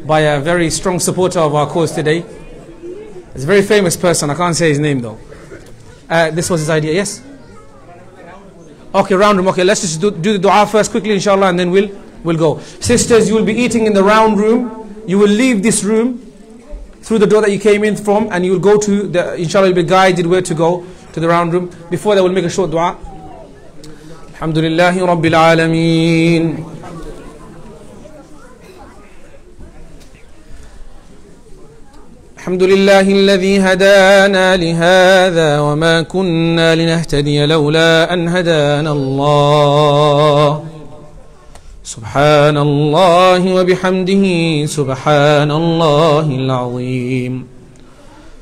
by a very strong supporter of our cause today. It's a very famous person. I can't say his name though. This was his idea. Yes. Okay, round room. Okay, let's just do the dua first quickly, inshallah, and then we'll go. Sisters, you will be eating in the round room. You will leave this room through the door that you came in from, and you will go to the. Inshallah, you'll be guided where to go to the round room. Before that, we'll make a short dua. Alhamdulillahi Rabbil Alameen. الحمد لله الذي هدانا لهذا وما كنا لنهتدي لولا أن هدانا الله سبحان الله وبحمده سبحان الله العظيم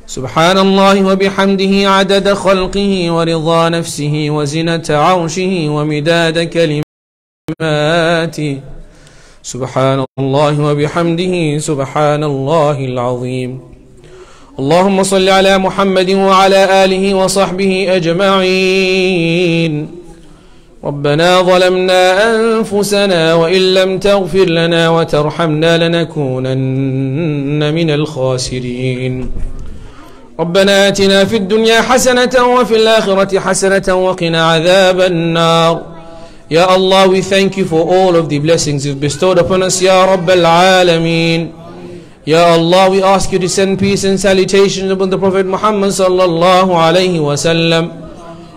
سبحان الله وبحمده عدد خلقه ورضا نفسه وزنة عرشه ومداد كلماته سبحان الله وبحمده سبحان الله العظيم اللهم صل على محمد وعلى آله وصحبه أجمعين ربنا ظلمنا أنفسنا وإن لم تغفر لنا وترحمنا لنكونن من الخاسرين ربنا آتنا في الدنيا حسنة وفي الآخرة حسنة وقنا عذاب النار Ya Allah, we thank you for all of the blessings you've bestowed upon us, Ya Rabbal Alameen. Ya Allah, we ask you to send peace and salutations upon the Prophet Muhammad sallallahu alayhi wa sallam.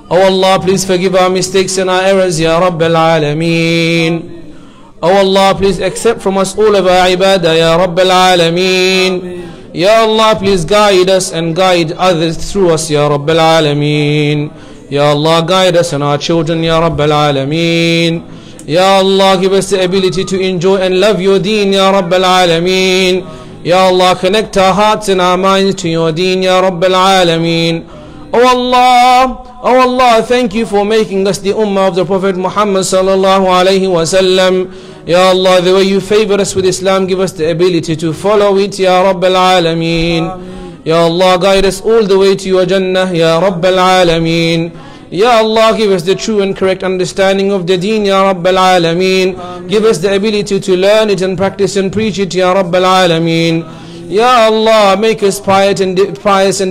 Oh Allah, please forgive our mistakes and our errors, Ya Rabbal Alameen. Oh Allah, please accept from us all of our ibadah, Ya Rabbal Alameen. Ya Allah, please guide us and guide others through us, Ya Rabbal Alameen. Ya Allah, guide us and our children, Ya Rabbal Alameen. Ya Allah, give us the ability to enjoy and love your deen, Ya Rabbal Alameen. Ya Allah, connect our hearts and our minds to your deen, Ya Rabbal Alameen. Oh Allah, thank you for making us the Ummah of the Prophet Muhammad sallallahu alayhi wa sallam. Ya Allah, the way you favor us with Islam, give us the ability to follow it, Ya Rabbal Alameen. Ya Allah, guide us all the way to your Jannah, Ya Rabbal Alameen. Ya Allah, give us the true and correct understanding of the deen, Ya Rabbal Alameen. Give us the ability to learn it and practice and preach it, Ya Rabbal Alameen. Ya Allah, make us pious and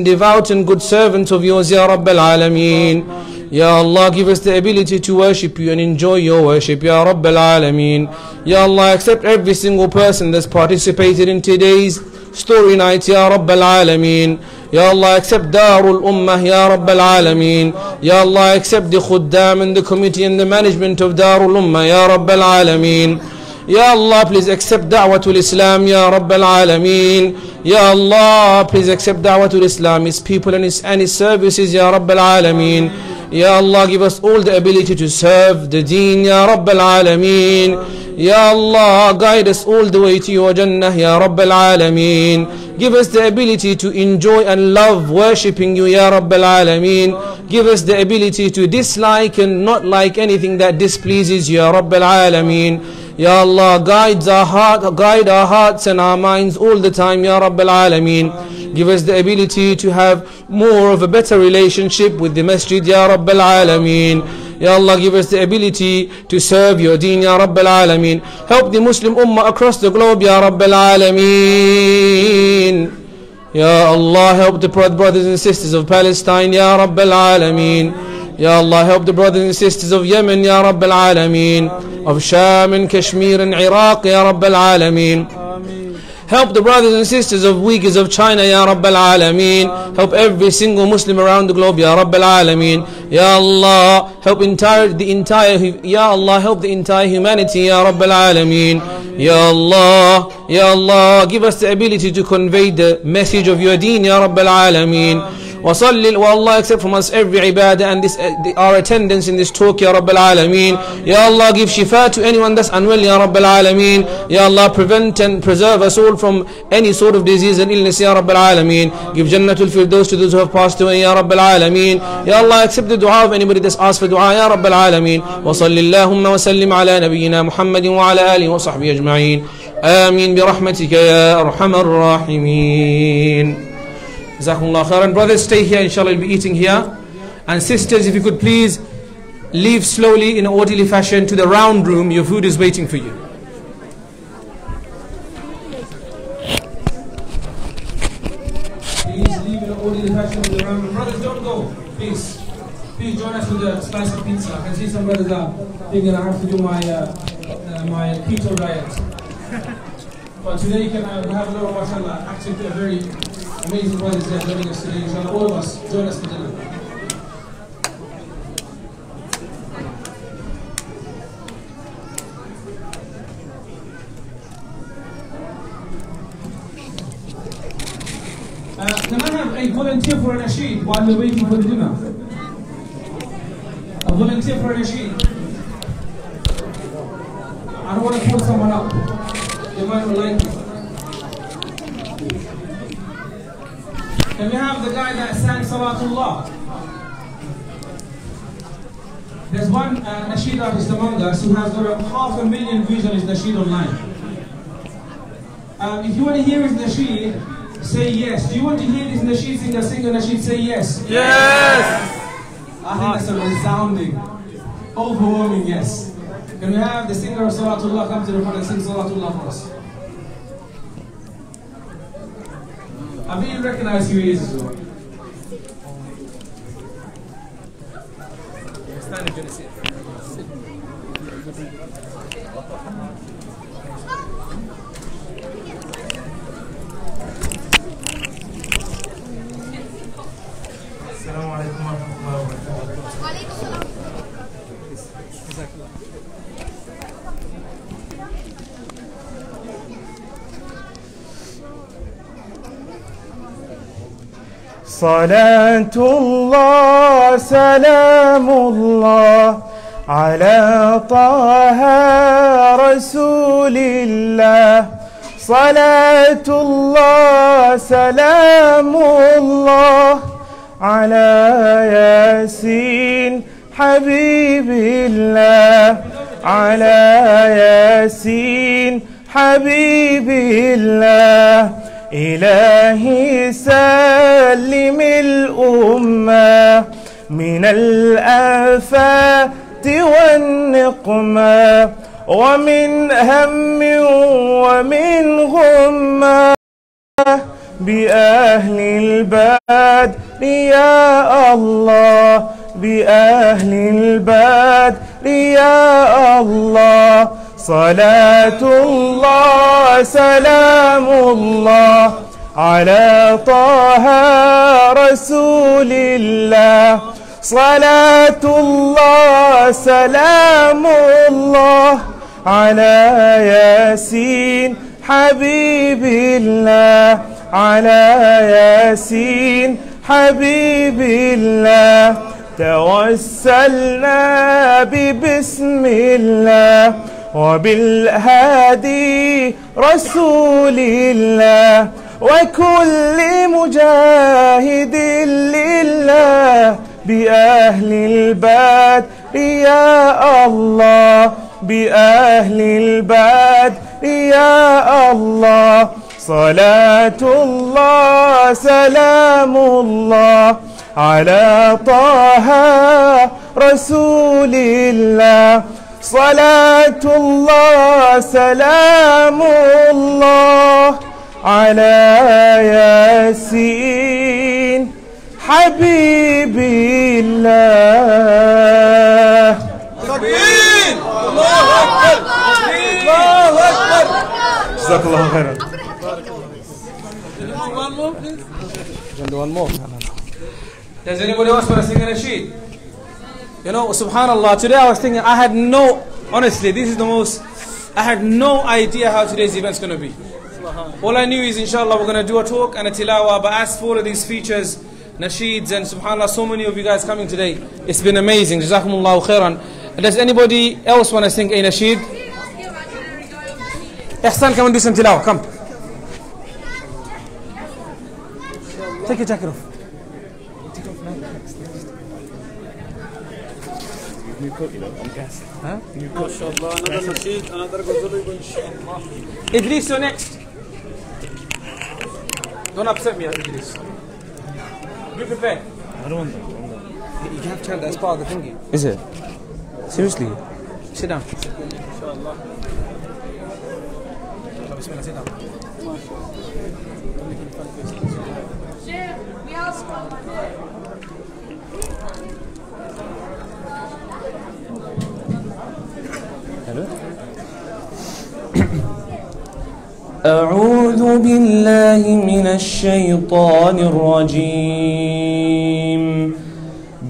devout and good servants of yours, Ya Rabbal Alameen. Ya Allah, give us the ability to worship you and enjoy your worship, Ya Rabbal Alameen. Ya Allah, accept every single person that's participated in today's story night, Ya Rabbal Alameen. Ya Allah, accept Darul Ummah, Ya Rabbal Alameen. Ya Allah, accept the Khuddam and the committee and the management of Darul Ummah, Ya Rabbal Alameen. Ya Allah, please accept Da'watul Islam, Ya Rabbal Alameen. Ya Allah, please accept Da'watul Islam, its people and its services, Ya Rabbal Alameen. Ya Allah, give us all the ability to serve the deen, Ya Rabbal Alameen. Ya Allah, guide us all the way to your Jannah, Ya Rabbal Alameen. Give us the ability to enjoy and love worshipping you, Ya Rabbal Alameen. Give us the ability to dislike and not like anything that displeases you, Ya Rabbal Alameen. Ya Allah, guide our hearts and our minds all the time, Ya Rabbal Alameen. Give us the ability to have more of a better relationship with the Masjid, Ya Rabbal Alameen. Ya Allah, give us the ability to serve your deen, Ya Rabbal Alameen. Help the Muslim Ummah across the globe, Ya Rabbal Alameen. Ya Allah, help the brothers and sisters of Palestine, Ya Rabbal Alameen. Ya Allah, help the brothers and sisters of Yemen, Ya Rabbal Alameen. Of Sham and Kashmir and Iraq, Ya Rabbal Alameen. Help the brothers and sisters of Uyghurs of China, Ya Rabbal Alameen. Help every single Muslim around the globe, Ya Rabbal Alameen. Ya Allah, help the entire humanity, Ya Rabbal Alameen. Ya Allah, give us the ability to convey the message of your deen, Ya Rabbal Alameen. Allah, accept from us every ibadah and our attendance in this talk, Ya Rabbal Alameen. Ya Allah, give shifa to anyone that's unwell, Ya Rabbal Alameen. Ya Allah, prevent and preserve us all from any sort of disease and illness, Ya Rabbal Alameen. Give Jannatul Firdaus to those who have passed away, Ya Rabbal Alameen. Ya Allah, accept the dua of anybody that's asked for dua, Ya Rabbal Alameen. Wa sallillahumma wa sallim ala nabiyyina Muhammadin wa ala alihi wa sahbihi ajma'in. Ameen bi rahmatika ya arhamar rahimeen. Jazakumullah khairan. Brothers, stay here, inshallah, we'll be eating here. And sisters, if you could please leave slowly in an orderly fashion to the round room. Your food is waiting for you. Please leave in an orderly fashion to the round room. Brothers, don't go, please. Please join us with the spicy pizza. I can see some brothers are thinking I have to do my keto diet. But today you can have a little, mashallah, actually a very amazing brothers there joining us today. Inshallah, all of us, join us for dinner. Can I have a volunteer for a nasheed while we're waiting for the dinner? A volunteer for a nasheed. I don't want to pull someone up. They might not like it. Can we have the guy that sang Salatullah? There's one nasheed artist among us who has got 500,000 views on his SylhetiOnline. If you want to hear his nasheed, say yes. Do you want to hear this nasheed singer sing a nasheed? Say yes. Yes! I think that's a resounding, overwhelming yes. Can we have the singer of Salatullah come to the front and sing Salatullah for us? I think you recognize who he is as well. Stand if you want to see it. Assalamu alaikum wa rahmatullahi wa barakatuh. Wa alaikum salam. صلاة الله سلام الله على طه رسول الله. صلاة الله سلام الله على ياسين حبيب الله، على ياسين حبيب الله. إلهي سلم الأمة من الآفات والنقمة ومن هم ومن غمة بأهل البدر يا الله، بأهل البدر يا الله. صلاة الله سلام الله على طه رسول الله. صلاة الله سلام الله على ياسين حبيب الله، على ياسين حبيب الله. توسلنا ببسم الله وبالهادي رسول الله وكل مجاهد لله بأهل البدر يا الله، بأهل البدر يا الله. صلاة الله سلام الله على طه رسول الله. صلاة الله سلام الله على ياسين حبيب الله. تكبير! الله أكبر! الله أكبر! جزاك الله خيرا. One more. Does anybody else want to sing a nasheed? You know, subhanallah, today I was thinking, honestly, this is the most, I had no idea how today's event's going to be. All I knew is, inshallah, we're going to do a talk and a tilawah, but as for all of these features, nasheeds, and subhanallah, so many of you guys coming today, it's been amazing. Jazakumullahu khairan. Does anybody else want to sing a nasheed? Ihsan, come and do some tilawah, come. Take your jacket off. New coat, you know, I'm gassed. Huh? New coat. MashaAllah, another nasheed, another ghazal, inshallah. Idris, you're next. Don't upset me, Idris. Be prepared. I don't want that. You have to tell that's part of the thinking. Is it? Seriously? Sit down. Inshallah. Bismillah, sit down. We ask أعوذ بالله من الشيطان الرجيم.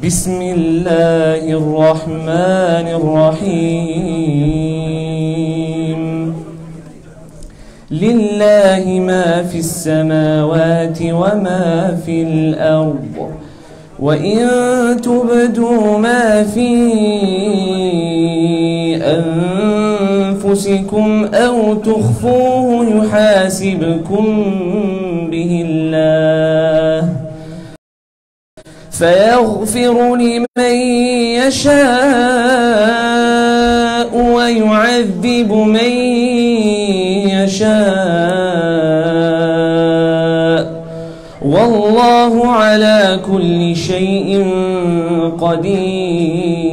بسم الله الرحمن الرحيم. لله ما في السماوات وما في الأرض، وإن تبدوا ما في أنفسكم أو تخفوه يحاسبكم به الله فيغفر لمن يشاء ويعذب من يشاء والله على كل شيء قدير.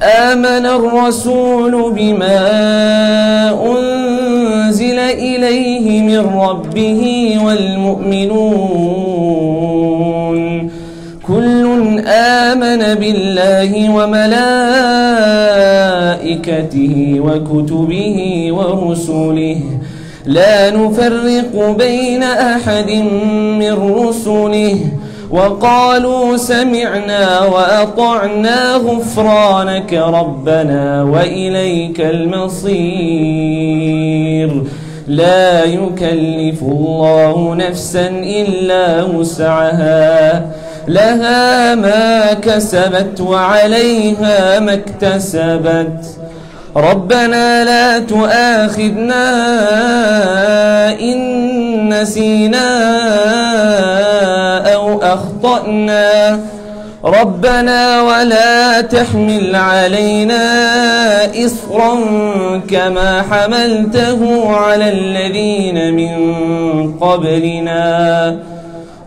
آمن الرسول بما أنزل إليه من ربه والمؤمنون كل آمن بالله وملائكته وكتبه ورسله لا نفرق بين أحد من رسله وقالوا سمعنا وأطعنا غفرانك ربنا وإليك المصير. لا يكلف الله نفسا إلا وسعها لها ما كسبت وعليها ما اكتسبت ربنا لا تؤاخذنا إن نسينا أو أخطأنا ربنا ولا تحمل علينا إصرا كما حملته على الذين من قبلنا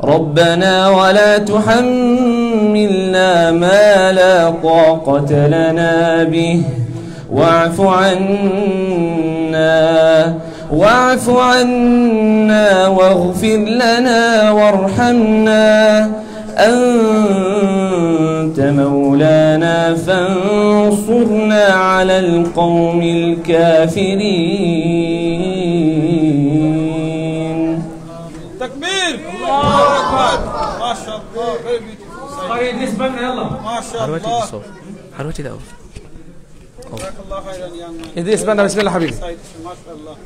ربنا ولا تحملنا ما لا طاقة لنا به واعف عنا واغفر لنا وارحمنا أنت مولانا فانصرنا على القوم الكافرين. تكبير الله أكبر ما شاء الله ما شاء الله. حروتي ده جزاك الله خيرا يا مان. إدريس بنا بسم الله حبيبي. ما شاء الله.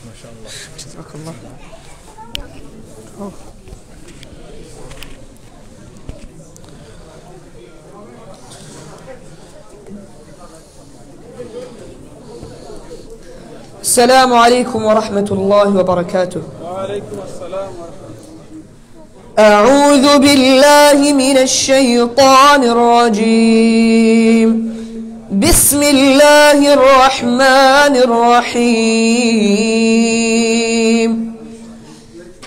ما شاء الله جزاك الله. السلام عليكم ورحمة الله وبركاته. وعليكم السلام ورحمة الله. أعوذ بالله من الشيطان الرجيم. بسم الله الرحمن الرحيم.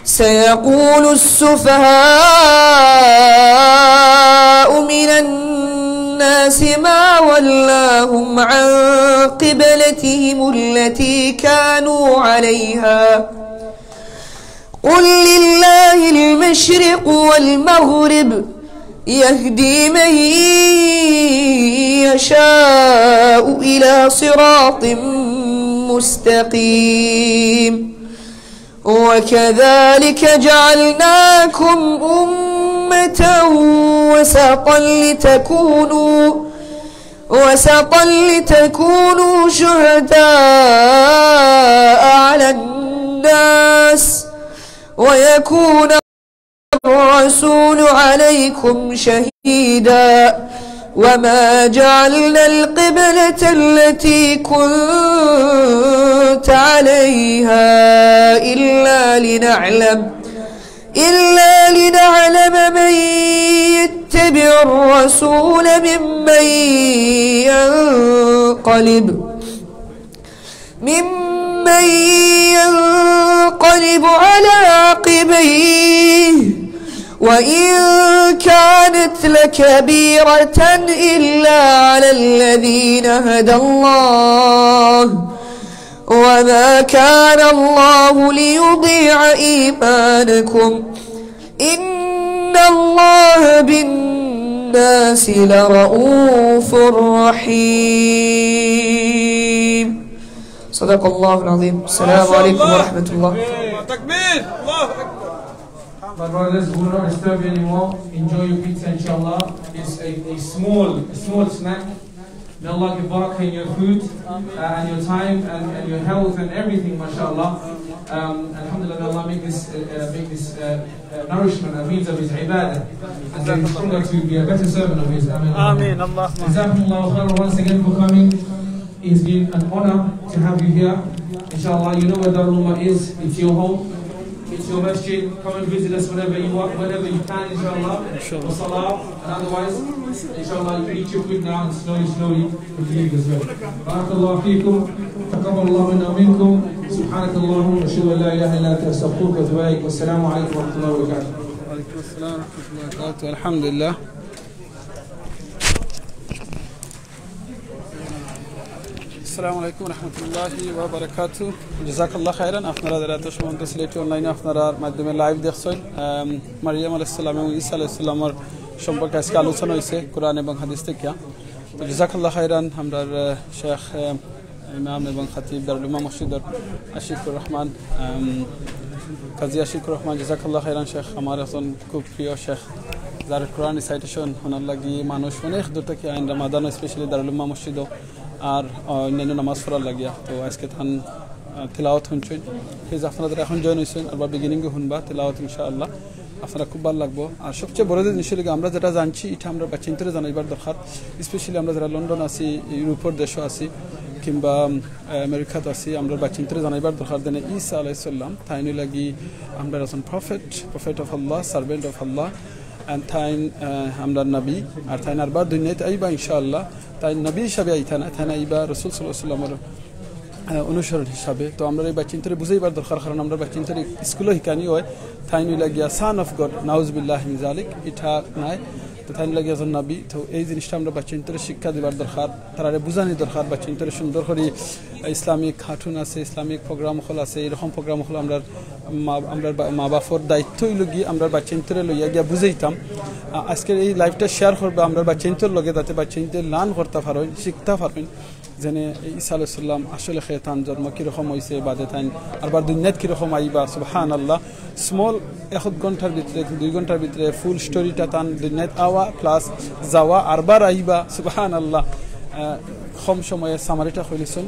سيقول السفهاء من الناس ما ولاهم عن قبلتهم التي كانوا عليها قل لله المشرق والمغرب يهدي من يشاء إلى صراط مستقيم وكذلك جعلناكم أمة وسطا لتكونوا شهداء على الناس ويكون الرسول عليكم شهيدا وما جعلنا القبلة التي كنت عليها إلا لنعلم من يتبع الرسول ممن ينقلب على عقبيه وإن كانت لكبيرة إلا على الذين هدى الله وما كان الله ليضيع إيمانكم إن الله بالناس لرؤوف رحيم. صدق الله العظيم. السلام عليكم ورحمة الله. تكبير الله أكبر. My brothers, we will not disturb you anymore. Enjoy your pizza, inshallah. It's a small snack. May Allah give barakah in your food and your time and your health and everything, mashallah. Alhamdulillah, may Allah make this nourishment a means of His ibadah and make stronger to be a better servant of His. Ameen. Allah. Jazakumullahu khairan once again for coming. It's been an honor to have you here. Inshallah, you know where Darul is. It's your home. It's your masjid. Come and visit us whenever you want, whenever you can, inshallah. For salah, and otherwise, inshallah, you eat your food now and slowly you leave as well. Barakallahu feekum. Taqabbalallahu minna minkum. Subhanakallahumma wa ashhadu an la ilaha illa anta astaghfiruka wa atubu ilaik. Wassalamu alaykum wa rahmatullahi wa barakatuh. Wa alaykum assalam wa rahmatullahi wa barakatuh. Alhamdulillah. السلام عليكم ورحمة الله وبركاته. جزاك الله خيرا. أفنرا دراتش من سيلهتی online أفنرا মাধ্যমে live দেখছেন মারিয়াম আলাইহিস সালাম এবং ঈসা আলাইহিস সালামের সম্পর্কে আজকে আলোচনা হয়েছে কোরআন এবং হাদিস থেকে। তো জাযাকাল্লাহু খাইরান আমরা শেখ ইমাম এবং খাতিব দারুল উম্মাহ মসজিদের আশিকুর রহমান কাজী আশিকুর রহমান জাযাকাল্লাহ খাইরান শেখ আমার এখন খুব প্রিয় শেখ যার কোরআন রিসাইটেশন হনার লাগি মানুষ অনেক দূর থেকে আইন রামাদান স্পেশালি দারুল উম্মাহ মসজিদ আর অন্যান্য নামাজ পড়ার লাগিয়া তো আজকে থান তিলাওয়াত শুনছেন প্লিজ আপনাদের এখন জয়েন হয়েছেন আবার বিগিনিংয়ে শুনবা তিলাওয়াত ইনশাআল্লাহ আপনারা খুব ভালো লাগবো আর সবচেয়ে বড় জিনিস হলো আমরা যেটা জানছি এটা আমরা বাচ্চাদের জানাইবার দরকার স্পেশালি আমরা যারা লন্ডন আছি ইউরোপের দেশও আছি কিংবা আমেরিকাত আছি আমরা বাচ্চাদের জানাইবার দরকার দেন ঈসা আলাইহিস সালাম তাইনি লাগি আমরা একজন prophet of Allah servant of Allah and তাইন আমরা নবী আর তাইন আরবার দুনিয়াতে আইবা ইনশাআল্লাহ তাইন নবী হিসাবে তাইন আইবা রাসূল সাল্লাল্লাহু আলাইহি ওয়াসাল্লামের অনুসরণ হিসাবে তো আমরা এই বাচ্চাদের বুঝাইবার দরকার কারণ আমরা বাচ্চাদের স্কুলে শিকানি হয় তাইন লাগিয়া সান অফ গড নাউজুবিল্লাহি মিন যালিক এটা নাই তো তাইন লাগিয়া একজন নবী তো এই জিনিসটা আমরা বাচ্চাদের শিক্ষা দিবার দরকার তারারে বুঝানি দরকার বাচ্চাদের সুন্দর করে ইসলামিক কার্টুন আছে ইসলামিক প্রোগ্রাম হল আছে এরকম প্রোগ্রাম হল আমরা মা বাপর দায়িত্বই লগি আমরা বাচ্চাদের লইয়া গিয়া বুঝাইতাম আজকের এই লাইফটা শেয়ার করবো আমরা বাচ্চাদের লগে যাতে বাচ্চাদের লার্ন করতে পারেন শিখতে পারবেন যেনে ঈসা আলাইহিস সালাম আসলে খেতান জন্ম কীরকম হয়েছে বাদে তাইন আরবার দুনিয়াত কীরকম আইবা সুবহানাল্লাহ স্মল 1 ঘন্টার ভিতরে 2 ঘন্টার ভিতরে ফুল স্টোরিটা তান দুনিয়াত আওয়া প্লাস যাওয়া আরবার আইবা সুবহানাল্লাহ কম সময়ে সামারিটা হইলিছেন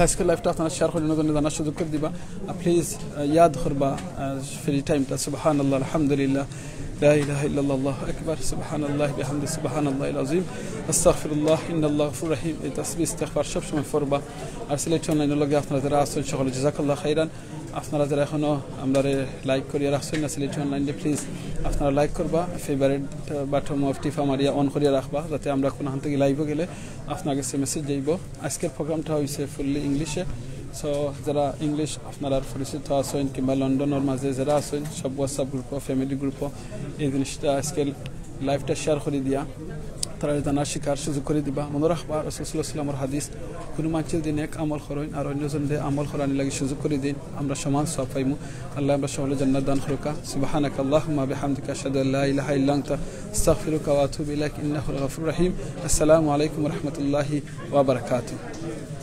আজকের লাইফটা আপনারা শেয়ার করে জানার সুযোগ করে দিবা প্লিজ ইয়াদ করবা ফ্রি টাইমটা সুবহানাল্লাহ আলহামদুলিল্লাহ لا إله إلا الله الله أكبر سبحان الله بحمده سبحان الله العظيم أستغفر الله إن الله غفور رحيم تسبيح استغفار সব সময় পড়বা আর SylhetiOnline লগে আপনারা যারা আছেন সকলে জাযাকাল্লাহ খাইরান আপনারা যারা এখনো আমরারে লাইক করিয়া রাখছেন না SylhetiOnline প্লিজ আপনারা লাইক করবা favourite button of Tifa Maria on করিয়া রাখবা যাতে আমরা কোন হান থেকে লাইভে গেলে আপনাকে মেসেজ যাইব আজকের প্রোগ্রামটা হইছে ফুললি ইংলিশে সো যারা ইংলিশ আপনারা পরিচিত আছেন কিংবা লন্ডনের মাঝে যারা আছেন সব হোয়াটসঅ্যাপ গ্রুপ ফ্যামিলি গ্রুপ এই জিনিসটা আজকে লাইভটা শেয়ার করে দিয়া তারা জানার শিকার সুযোগ করে দিবা মনে রাখবা রাসূল সাল্লাল্লাহু আলাইহি ওয়াসাল্লামের হাদিস কোনো মানুষের দিন এক আমল করেন আর অন্যজনদের আমল করানি লাগি সুযোগ করে দিন আমরা সমান সওয়াব পাইমু আল্লাহ আমরা সকলে জান্নাত দান করুকা সুবহানাকা আল্লাহুম্মা বিহামদিকা আশহাদু আল্লা ইলাহা ইল্লা আনতা আস্তাগফিরুকা ওয়া আতুবু ইলাইক ইন্নাহুল গফুরুর রহিম আসসালামু আলাইকুম ওয়া রাহমাতুল্লাহি ওয়া বারাকাতুহু